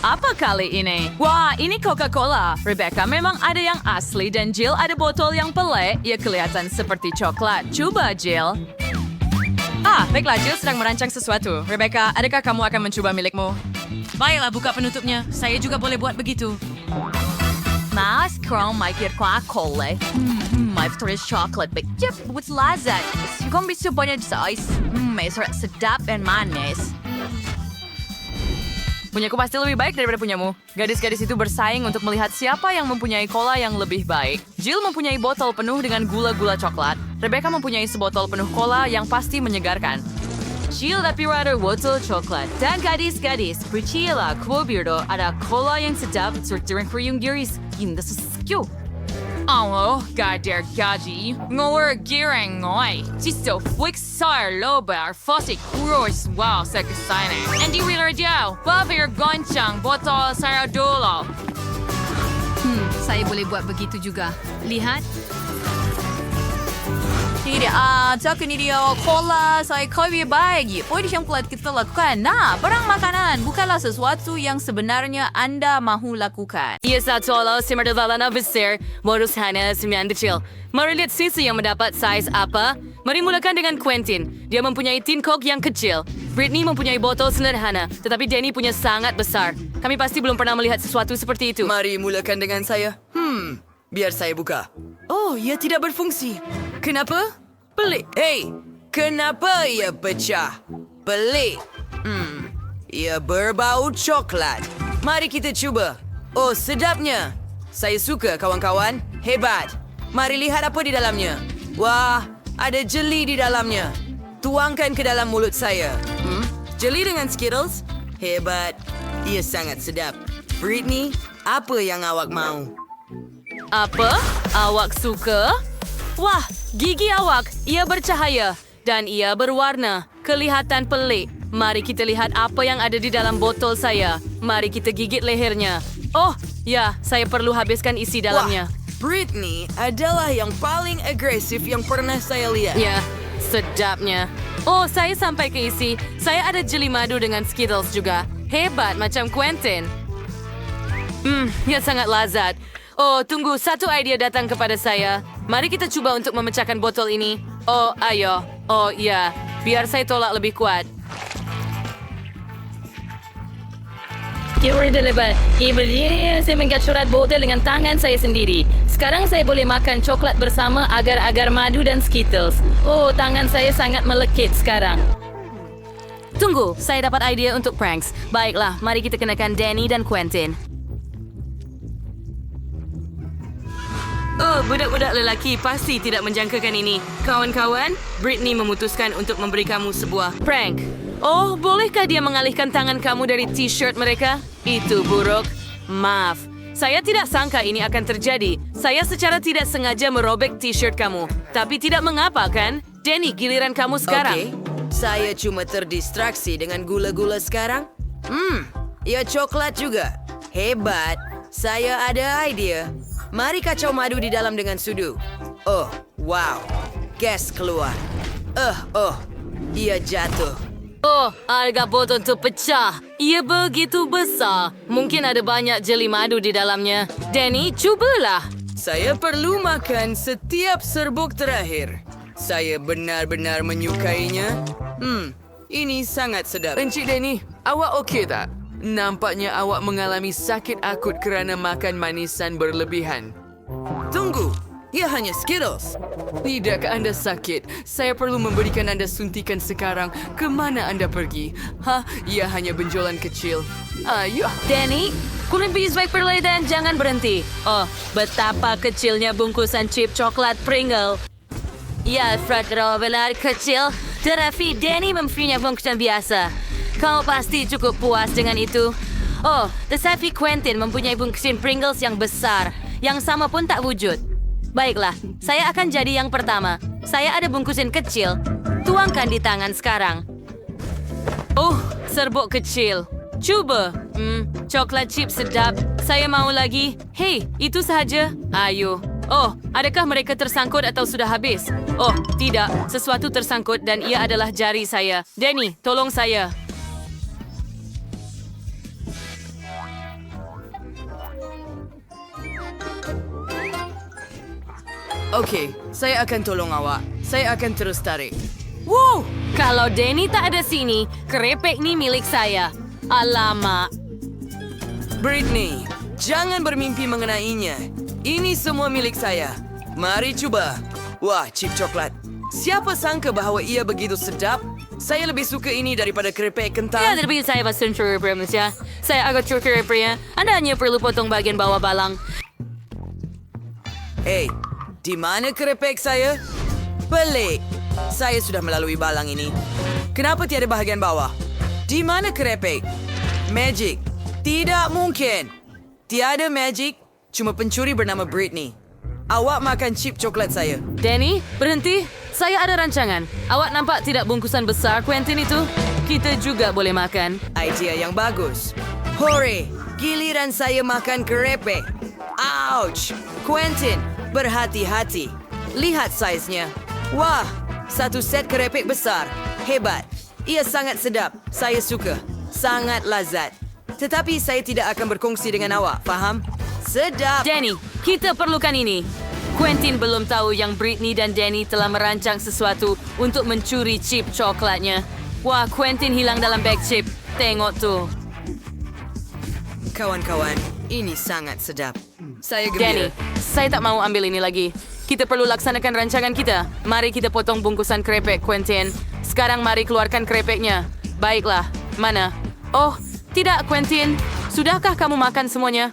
Apa kali ini? Wah, ini Coca-Cola. Rebecca memang ada yang asli dan Jill ada botol yang pelik. Ia kelihatan seperti coklat. Cuba, Jill. Baiklah, Jill sedang merancang sesuatu. Rebecca, adakah kamu akan mencoba milikmu? Baiklah, buka penutupnya. Saya juga boleh buat begitu. Mas, kau mikir Coca-Cola. My favorite chocolate, but yep, what's lazat? Kau bisa banyak size. Sedap dan manis. Punyaku pasti lebih baik daripada punyamu. Gadis-gadis itu bersaing untuk melihat siapa yang mempunyai cola yang lebih baik. Jill mempunyai botol penuh dengan gula-gula coklat. Rebecca mempunyai sebotol penuh cola yang pasti menyegarkan. Jill tapi ada botol coklat. Dan gadis-gadis, percayalah Quobirdo ada cola yang sedap seperti yang giris. Ini sesuatu. Oh, gader gaji. Ngor girang ngoy. Sisto fliksar lobar fosik kuros wow sa kasana. Andy Wheeler Joe, Bavir goncang botol saradolo. Saya boleh buat begitu juga. Lihat. Tidak, takkan dia cola saya kau baik. Pwede siyang pelat kita lakukan. Nah, barang makanan bukanlah sesuatu yang sebenarnya Anda mahu lakukan. Ia satu ala simerdalana besar, modus hana 9 kecil. Mari lihat sisi yang mendapat saiz apa. Mari mulakan dengan Quentin. Dia mempunyai tin Coke yang kecil. Britney mempunyai botol sederhana, tetapi Danny punya sangat besar. Kami pasti belum pernah melihat sesuatu seperti itu. Mari mulakan dengan saya. Biar saya buka. Oh, ia tidak berfungsi. Kenapa? Pelik. Hei, kenapa ia pecah? Pelik. Ia berbau coklat. Mari kita cuba. Oh, sedapnya. Saya suka, kawan-kawan. Hebat. Mari lihat apa di dalamnya. Wah, ada jeli di dalamnya. Tuangkan ke dalam mulut saya. Jeli dengan Skittles? Hebat. Ia sangat sedap. Britney, apa yang awak mau? Apa? Awak suka? Wah, gigi awak. Ia bercahaya. Dan ia berwarna. Kelihatan pelik. Mari kita lihat apa yang ada di dalam botol saya. Mari kita gigit lehernya. Oh, ya, saya perlu habiskan isi dalamnya. Wah, Britney adalah yang paling agresif yang pernah saya lihat. Ya, sedapnya. Oh, saya sampai ke isi. Saya ada jeli madu dengan Skittles juga. Hebat macam Quentin. Ya sangat lazat. Oh, tunggu. Satu idea datang kepada saya. Mari kita coba untuk memecahkan botol ini. Oh, ayo. Oh, ya. Biar saya tolak lebih kuat. teori terlebat. Saya menggacorat botol dengan tangan saya sendiri. Sekarang saya boleh makan coklat bersama agar-agar madu dan Skittles. Oh, tangan saya sangat melekit sekarang. Tunggu, saya dapat idea untuk pranks. Baiklah, mari kita kenakan Danny dan Quentin. Oh, budak-budak lelaki pasti tidak menjangkakan ini. Kawan-kawan, Britney memutuskan untuk memberi kamu sebuah prank. Oh, bolehkah dia mengalihkan tangan kamu dari t-shirt mereka? Itu buruk. Maaf. Saya tidak sangka ini akan terjadi. Saya secara tidak sengaja merobek t-shirt kamu. Tapi tidak mengapa, kan? Danny, giliran kamu sekarang. Okey, saya cuma terdistraksi dengan gula-gula sekarang. Ya coklat juga. Hebat. Saya ada idea. Mari kacau madu di dalam dengan sudu. Oh, wow. Gas keluar. Ia jatuh. Oh, harga botol itu pecah. Ia begitu besar. Mungkin ada banyak jeli madu di dalamnya. Danny, cubalah. Saya perlu makan setiap serbuk terakhir. Saya benar-benar menyukainya. Ini sangat sedap. Encik Danny, awak okey tak? Nampaknya awak mengalami sakit akut kerana makan manisan berlebihan. Tunggu, ia hanya Skittles. Tidakkah anda sakit? Saya perlu memberikan anda suntikan sekarang. Kemana anda pergi? Ia hanya benjolan kecil. Ayuh. Danny, kulit bis baik perlahan dan jangan berhenti. Oh, betapa kecilnya bungkusan chip coklat Pringle. Ya, Fred benar kecil. Tetapi Danny mempunyai bungkusan biasa. Kau pasti cukup puas dengan itu. Oh, tetapi Quentin mempunyai bungkusan Pringles yang besar. Yang sama pun tak wujud. Baiklah, saya akan jadi yang pertama. Saya ada bungkusan kecil. Tuangkan di tangan sekarang. Oh, serbuk kecil. Cuba. Coklat chip sedap. Saya mau lagi. Hei, itu sahaja. Ayo. Oh, adakah mereka tersangkut atau sudah habis? Oh, tidak. Sesuatu tersangkut dan ia adalah jari saya. Danny, tolong saya. Okey, saya akan tolong awak. Saya akan terus tarik. Wow, kalau Danny tak ada sini, kerepek ni milik saya. Alamak. Britney, jangan bermimpi mengenainya. Ini semua milik saya. Mari cuba. Wah, chip coklat. Siapa sangka bahawa ia begitu sedap? Saya lebih suka ini daripada kerepek kentang. Ya, tetapi saya pasti kerepek, ya. Saya agak cukur kerepeknya. Anda hanya perlu potong bagian bawah balang. Hey, di mana kerepek saya? Pelik. Saya sudah melalui balang ini. Kenapa tiada bahagian bawah? Di mana kerepek? Magic. Tidak mungkin. Tiada magic. Cuma pencuri bernama Britney. Awak makan chip coklat saya. Danny, berhenti. Saya ada rancangan. Awak nampak tidak bungkusan besar Quentin itu? Kita juga boleh makan. Idea yang bagus. Hore! Giliran saya makan kerepek. Ouch! Quentin, berhati-hati. Lihat saiznya. Wah, satu set kerepek besar. Hebat. Ia sangat sedap. Saya suka. Sangat lazat. Tetapi saya tidak akan berkongsi dengan awak, faham? Sedap. Danny, kita perlukan ini. Quentin belum tahu yang Britney dan Danny telah merancang sesuatu untuk mencuri chip coklatnya. Wah, Quentin hilang dalam bag chip. Tengok tuh. Kawan-kawan, ini sangat sedap. Saya Danny, gembira. saya tak mau ambil ini lagi. Kita perlu laksanakan rancangan kita. Mari kita potong bungkusan kerepek, Quentin. Sekarang mari keluarkan kerepeknya. Baiklah, mana? Oh, tidak, Quentin. Sudahkah kamu makan semuanya?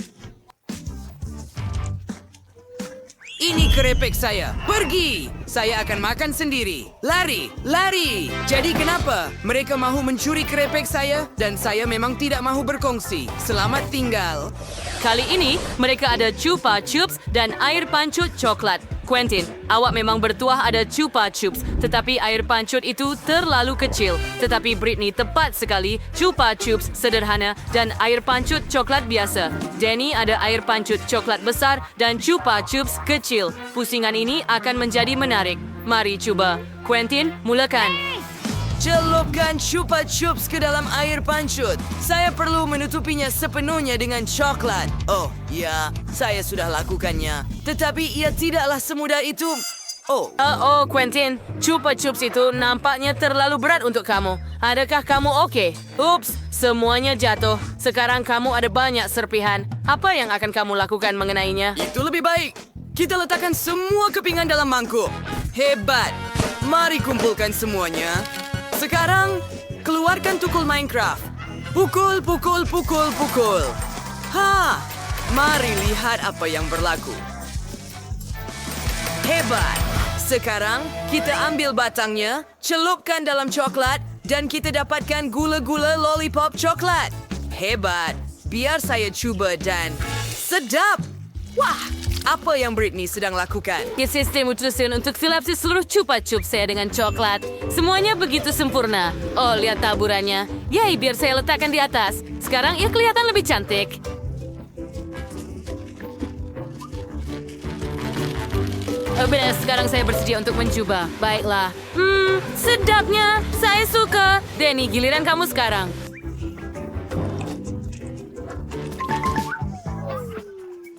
Ini kerepek saya. Pergi! Saya akan makan sendiri. Lari! Lari! Jadi kenapa? Mereka mahu mencuri kerepek saya dan saya memang tidak mahu berkongsi. Selamat tinggal. Kali ini, mereka ada Chupa Chups dan air pancut coklat. Quentin, awak memang bertuah ada Chupa Chups, tetapi air pancut itu terlalu kecil. Tetapi Britney tepat sekali, Chupa Chups sederhana dan air pancut coklat biasa. Danny ada air pancut coklat besar dan Chupa Chups kecil. Pusingan ini akan menjadi menarik. Mari cuba. Quentin, mulakan. Celupkan Chupa Chups ke dalam air pancut. Saya perlu menutupinya sepenuhnya dengan coklat. Oh, ya, saya sudah lakukannya. Tetapi ia tidaklah semudah itu. Oh, Quentin, Chupa Chups itu nampaknya terlalu berat untuk kamu. Adakah kamu oke? Ups, semuanya jatuh. Sekarang kamu ada banyak serpihan. Apa yang akan kamu lakukan mengenainya? itu lebih baik. Kita letakkan semua kepingan dalam mangkuk. Hebat. Mari kumpulkan semuanya. Sekarang, keluarkan tukul Minecraft. Pukul, pukul, pukul, pukul. Mari lihat apa yang berlaku. Hebat. Sekarang, kita ambil batangnya, celupkan dalam coklat, dan kita dapatkan gula-gula lollipop coklat. Hebat. Biar saya cuba dan... Sedap! Wah, apa yang Britney sedang lakukan? Sistem utusan untuk silapsi seluruh Chupa Chups saya dengan coklat. Semuanya begitu sempurna. Oh, lihat taburannya. Yay, biar saya letakkan di atas. Sekarang ia kelihatan lebih cantik. Benar, sekarang saya bersedia untuk mencoba. Baiklah. Sedapnya. Saya suka. Danny, giliran kamu sekarang.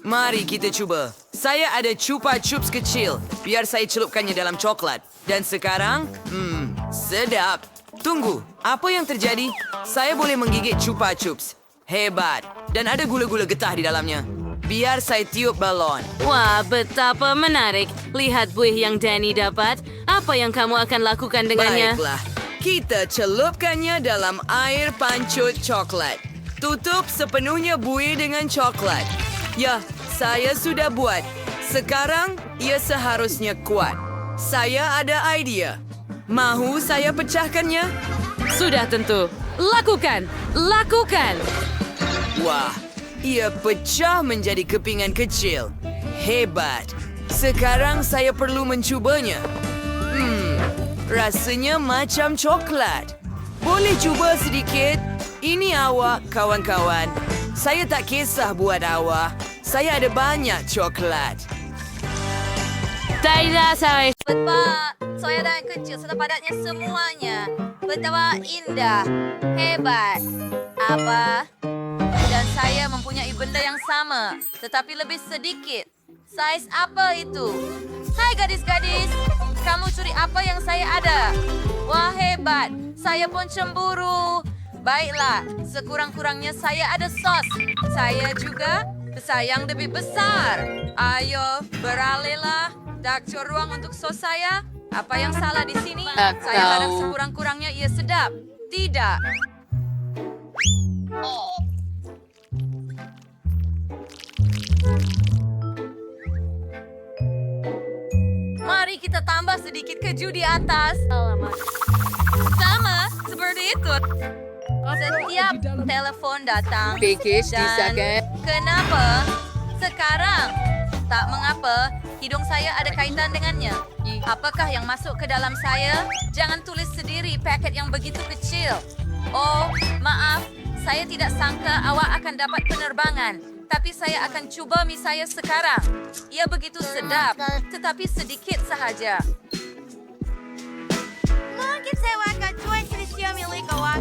Mari kita cuba. Saya ada Chupa Chups kecil. Biar saya celupkannya dalam coklat. Dan sekarang, sedap. Tunggu, apa yang terjadi? Saya boleh menggigit Chupa Chups. Hebat. Dan ada gula-gula getah di dalamnya. Biar saya tiup balon. Wah, betapa menarik. Lihat buih yang Danny dapat. Apa yang kamu akan lakukan dengannya? Baiklah. Kita celupkannya dalam air pancut coklat. Tutup sepenuhnya buih dengan coklat. Ya, saya sudah buat. Sekarang, ia seharusnya kuat. Saya ada idea. Mahu saya pecahkannya? Sudah tentu. Lakukan! Lakukan! Wah, ia pecah menjadi kepingan kecil. Hebat. Sekarang saya perlu mencubanya. Rasanya macam coklat. Boleh cuba sedikit? Ini awak, kawan-kawan. Saya tak kisah buat awak. Saya ada banyak coklat. Tidak, saya... Betapa soya dan kecil serta padatnya semuanya. Betapa indah. Hebat. Apa? Dan saya mempunyai benda yang sama, tetapi lebih sedikit. Saiz apa itu? Hai gadis-gadis. Kamu curi apa yang saya ada? Wah, hebat. Saya pun cemburu. Baiklah, sekurang-kurangnya saya ada sos. Saya juga sayang lebih besar. Ayo, beralihlah. Dakcor ruang untuk sos saya. Apa yang salah di sini? Saya harap sekurang-kurangnya ia sedap. Tidak. Mari kita tambah sedikit keju di atas. Alamak. Sama seperti itu. Setiap telepon datang. Dan kenapa? Sekarang. Tak mengapa. Hidung saya ada kaitan dengannya. Apakah yang masuk ke dalam saya? Jangan tulis sendiri paket yang begitu kecil. Oh, maaf. Saya tidak sangka awak akan dapat penerbangan. Tapi saya akan cuba mie saya sekarang. Ia begitu sedap, tetapi sedikit sahaja. Mungkin saya akan cuan Kristia milik awak.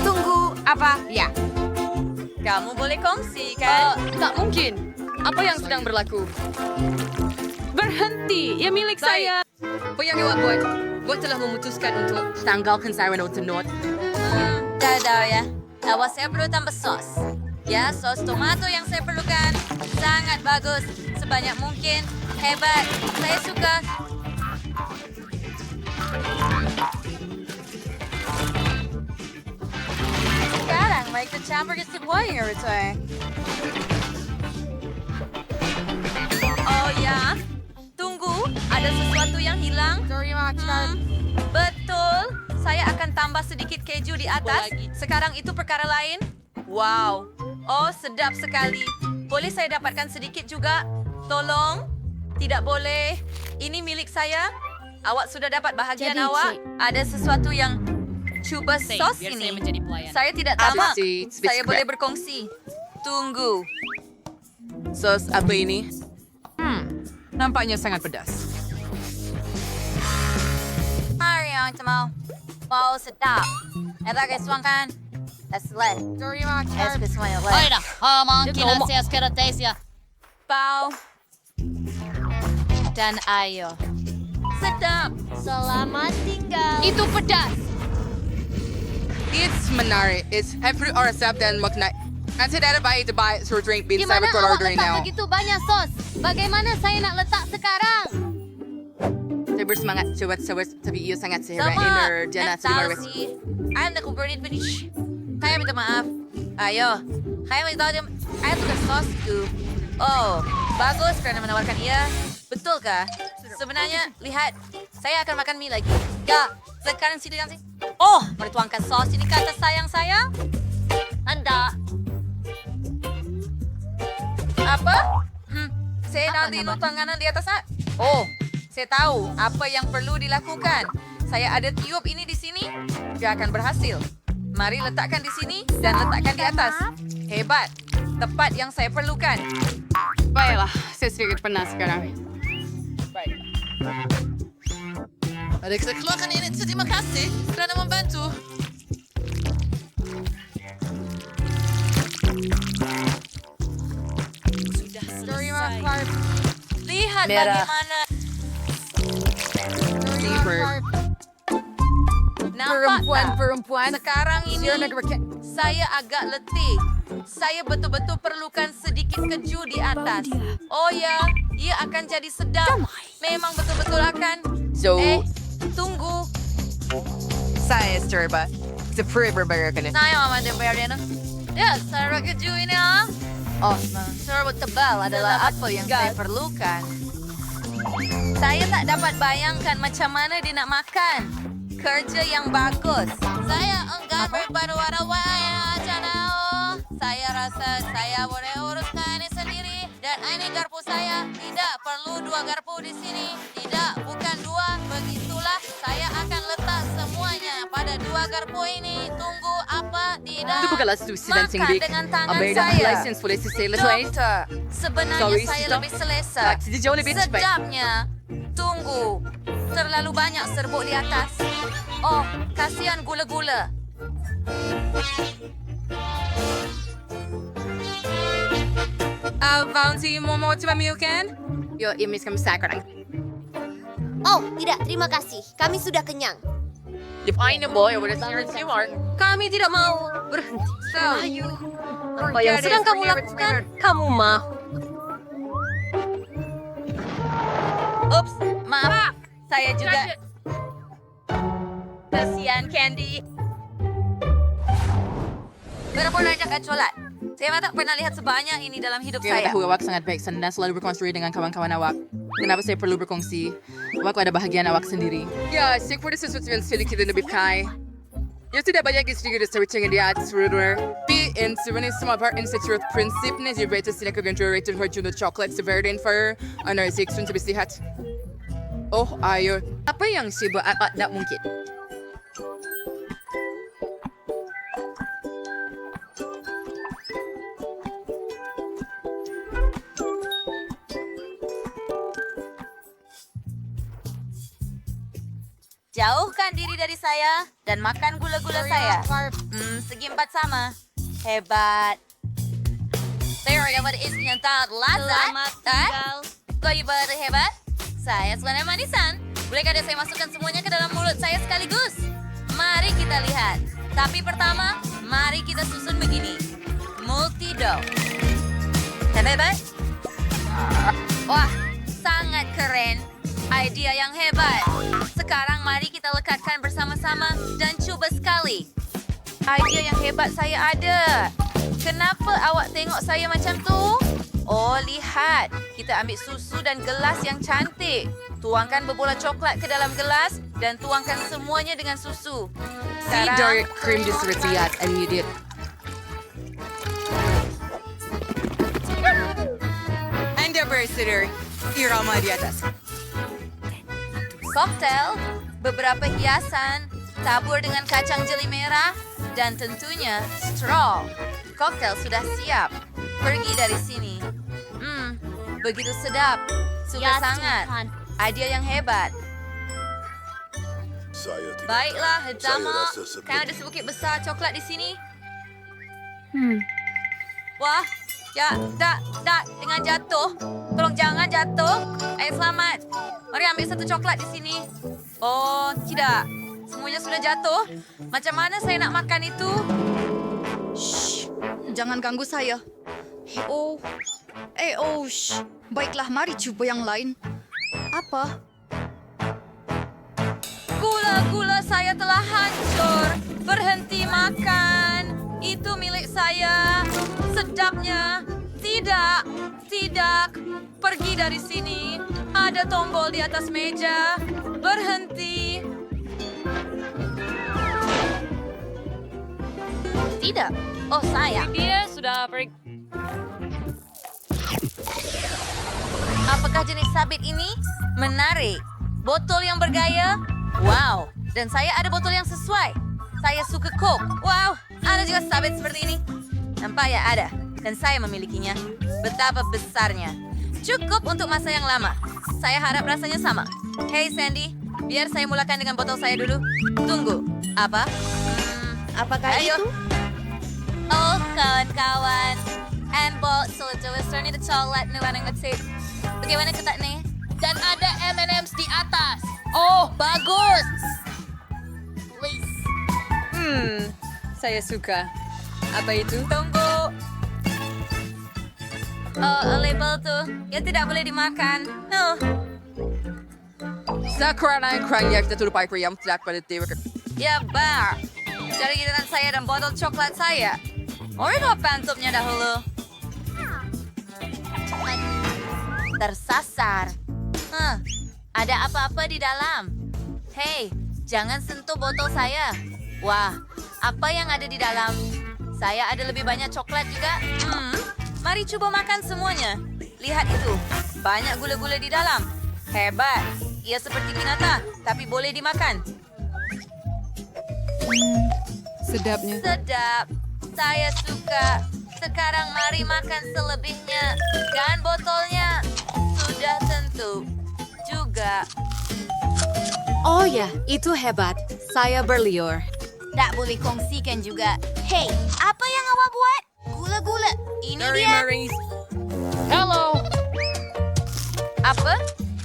Tunggu, apa? Ya. Kamu boleh kongsi, kan? Tak mungkin. Apa yang sedang berlaku? Berhenti! Ia milik saya! Apa yang awak buat? Buat telah memutuskan untuk tanggalkan siren not. Tak tahu ya. Awak saya perlu tambah sos. Ya, sos tomato yang saya perlukan. Sangat bagus. Sebanyak mungkin. Hebat. Saya suka. Sekarang, mari kita campur ke sebuah yang return. Oh ya? Tunggu, ada sesuatu yang hilang. Betul. Saya akan tambah sedikit keju di atas. Sekarang itu perkara lain. Wow. Oh, sedap sekali. Boleh saya dapatkan sedikit juga? Tolong. Tidak boleh. Ini milik saya. Awak sudah dapat bahagian awak. Ada sesuatu yang... Cuba sos ini. Saya tidak tamak. Saya boleh berkongsi. Tunggu. Sos apa ini? Nampaknya sangat pedas. Mari yang mau. Wow, sedap. Etak kesuang kan? Let's let. Es kesuang let. Oida, mungkin saya sekarang tes ya. Pau. Dan ayo. Sedap. Selamat tinggal. Itu pedas. It's menarik. It's fruit or resep dan makna. And tidak ada baik to buy for drink beans. Saya Gimana record awak ordering letak now. begitu banyak sos? Bagaimana saya nak letak sekarang? Saya bersemangat coba tapi ia sangat sehebat. Sama. Inner dia nak Tahu sih. Ayam dah kuberin finish. Saya minta maaf. Ayo. Saya minta tahu dia. Saya tukar sosku. Oh, bagus kerana menawarkan ia. Betulkah? Sebenarnya, lihat. Saya akan makan mie lagi. Ya, sekarang situ yang sih. Oh, mari tuangkan sos ini ke atas sayang saya. Anda. Apa? Saya nanti lutang kanan di atas. Oh, saya tahu apa yang perlu dilakukan. Saya ada tiup ini di sini. Dia akan berhasil. Mari letakkan di sini dan letakkan di atas. Hebat. Tepat yang saya perlukan. Baiklah, saya sedikit panas sekarang. Adik saya keluarkan ini. Terima kasih kerana membantu. Sudah selesai. Lihat bagaimana. Nampak Perempuan. sekarang ini saya agak letih. Saya betul-betul perlukan sedikit keju di atas. Oh ya, ia akan jadi sedap. Memang betul-betul akan. Tunggu. Saya coba. Seperti berbayar kena. Saya mama dia bayar dia. Ya, sarap keju ini Oh, serbuk tebal adalah apa yang saya perlukan. Saya tak dapat bayangkan macam mana dia nak makan. Kerja yang bagus. Saya enggan berbaru-baru canao. Saya rasa saya boleh uruskan ini sendiri. Dan ini garpu saya. Tidak perlu 2 garpu di sini. Tidak, bukan 2. Begitulah saya akan letak semuanya pada 2 garpu ini. Tunggu apa? Tidak. Itu bukanlah susi dan Makan singdik. dengan tangan Abang dah saya. license boleh selesai. Doktor, sebenarnya Sorry, saya sister. lebih selesa. Jadi jauh lebih cepat. Sedapnya. Tunggu. Terlalu banyak serbuk di atas. Oh, kasihan gula-gula. Bounty Momo coba milkan? Yo, imis kami sekarang. Oh, tidak. Terima kasih. Kami sudah kenyang. If I know boy, what is your are? Kami tidak mau berhenti. Apa yang sedang kamu lakukan? Kamu mau. Ups, maaf. Saya juga. Kasihan Candy. Berapa banyak colat? Saya tak pernah lihat sebanyak ini dalam hidup Saya saya. tahu awak sangat baik dan selalu berkonstruksi dengan kawan-kawan awak. Kenapa saya perlu berkongsi? Awak ada bahagian awak sendiri. Ya, saya pada sesuatu yang sedikit lebih kai. Ya tidak banyak sedikit searching di atas rumah. Tapi sebenarnya semua part institut prinsipnya juga itu tidak kegenerated for jumlah coklat severity for analisis untuk bersihat. Oh, ayo. Apa yang siapa tak mungkin? Jauhkan diri dari saya dan makan gula-gula saya. Segi 4 sama. Hebat. Saya dapat isi yang tak lazat. Kau ibarat hebat? Saya sebenarnya manisan. Bolehkah saya masukkan semuanya ke dalam mulut saya sekaligus? Mari kita lihat. Tapi pertama, mari kita susun begini. Multidough. Hebat? Wah, sangat keren. Idea yang hebat. Sekarang mari kita lekatkan bersama-sama dan cuba sekali. Idea yang hebat saya ada. Kenapa awak tengok saya macam tu? Oh, lihat. Kita ambil susu dan gelas yang cantik. Tuangkan berbola coklat ke dalam gelas dan tuangkan semuanya dengan susu. Sekarang, cream disresiat and you did. Anda bersedir. Irama di atas. koktel, beberapa hiasan, tabur dengan kacang jeli merah, dan tentunya straw. Koktel sudah siap. Pergi dari sini. Begitu sedap. Suka Ya, sangat. Tuhan. Idea yang hebat. Baiklah, Hejama. Kan ada sebukit besar coklat di sini. Wah, Ya, dengan jatuh. Tolong jangan jatuh. Ayo selamat. Mari ambil satu coklat di sini. Oh, tidak. Semuanya sudah jatuh. Macam mana saya nak makan itu? Shh, jangan ganggu saya. Shh. Baiklah, mari coba yang lain. Apa? Gula-gula saya telah hancur. Berhenti makan. Itu milik saya. Sedapnya. Tidak. Pergi dari sini. Ada tombol di atas meja. Berhenti. Tidak. Oh, saya. Dia sudah pergi. Apakah jenis sabit ini? Menarik. Botol yang bergaya? Wow. Dan saya ada botol yang sesuai. Saya suka Coke. Wow. Ada juga sabit seperti ini. Nampak ya ada. Dan saya memilikinya. Betapa besarnya. Cukup untuk masa yang lama. Saya harap rasanya sama. Hey Sandy, biar saya mulakan dengan botol saya dulu. Tunggu. Apa? Apakah Ayo. itu? Oh, kawan-kawan. And botol itu listernya the coklat nih warna ngetik. Bagaimana ketak nih? Dan ada M&M's di atas. Oh, bagus. Please. Saya suka. Apa itu? Tunggu. Oh, label tuh. Ya tidak boleh dimakan. No. Sakura na yung krangyak na turupai ko yung flak pada tiwak. Ya, bar. Cari giliran saya dan botol coklat saya. Mari bawa pantupnya dahulu. Tersasar. Ada apa-apa di dalam? Hei, jangan sentuh botol saya. Wah, apa yang ada di dalam? Saya ada lebih banyak coklat juga. Mari coba makan semuanya. Lihat itu, banyak gula-gula di dalam. Hebat. Ia seperti binatang, tapi boleh dimakan. Sedapnya. Sedap. Saya suka. Sekarang mari makan selebihnya. Dan botolnya. Sudah tentu. Juga. Oh ya, itu hebat. Saya berliur. Tak boleh kongsikan juga. Hei, apa yang awak buat? Gula-gula. Ini dia. Hello. Apa?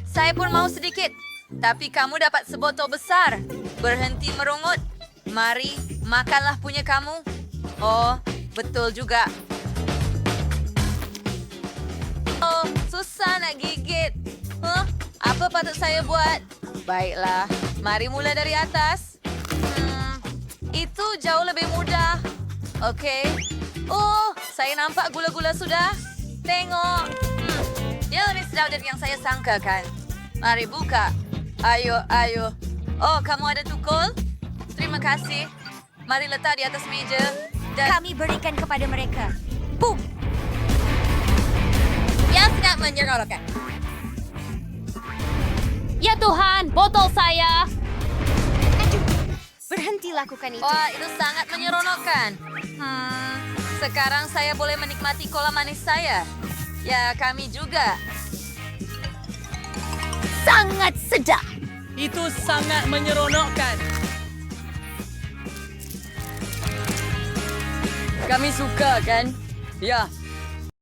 Saya pun mau sedikit. Tapi kamu dapat sebotol besar. Berhenti merungut. Mari, makanlah punya kamu. Oh, betul juga. Oh, susah nak gigit. Apa patut saya buat? Baiklah, mari mulai dari atas. Itu jauh lebih mudah. Oke. Oh, saya nampak gula-gula sudah. Tengok. Dia lebih sedap dari yang saya sangka kan. Mari buka. Ayo. Oh, kamu ada tukul? Terima kasih. Mari letak di atas meja. Dan Kami berikan kepada mereka. Boom! yang sangat menyeronokkan. Ya Tuhan, botol saya. Berhenti lakukan itu. Wah, itu sangat menyeronokkan. Sekarang saya boleh menikmati kola manis saya. Ya, kami juga. Sangat sedap. Itu sangat menyeronokkan. Kami suka kan? Ya,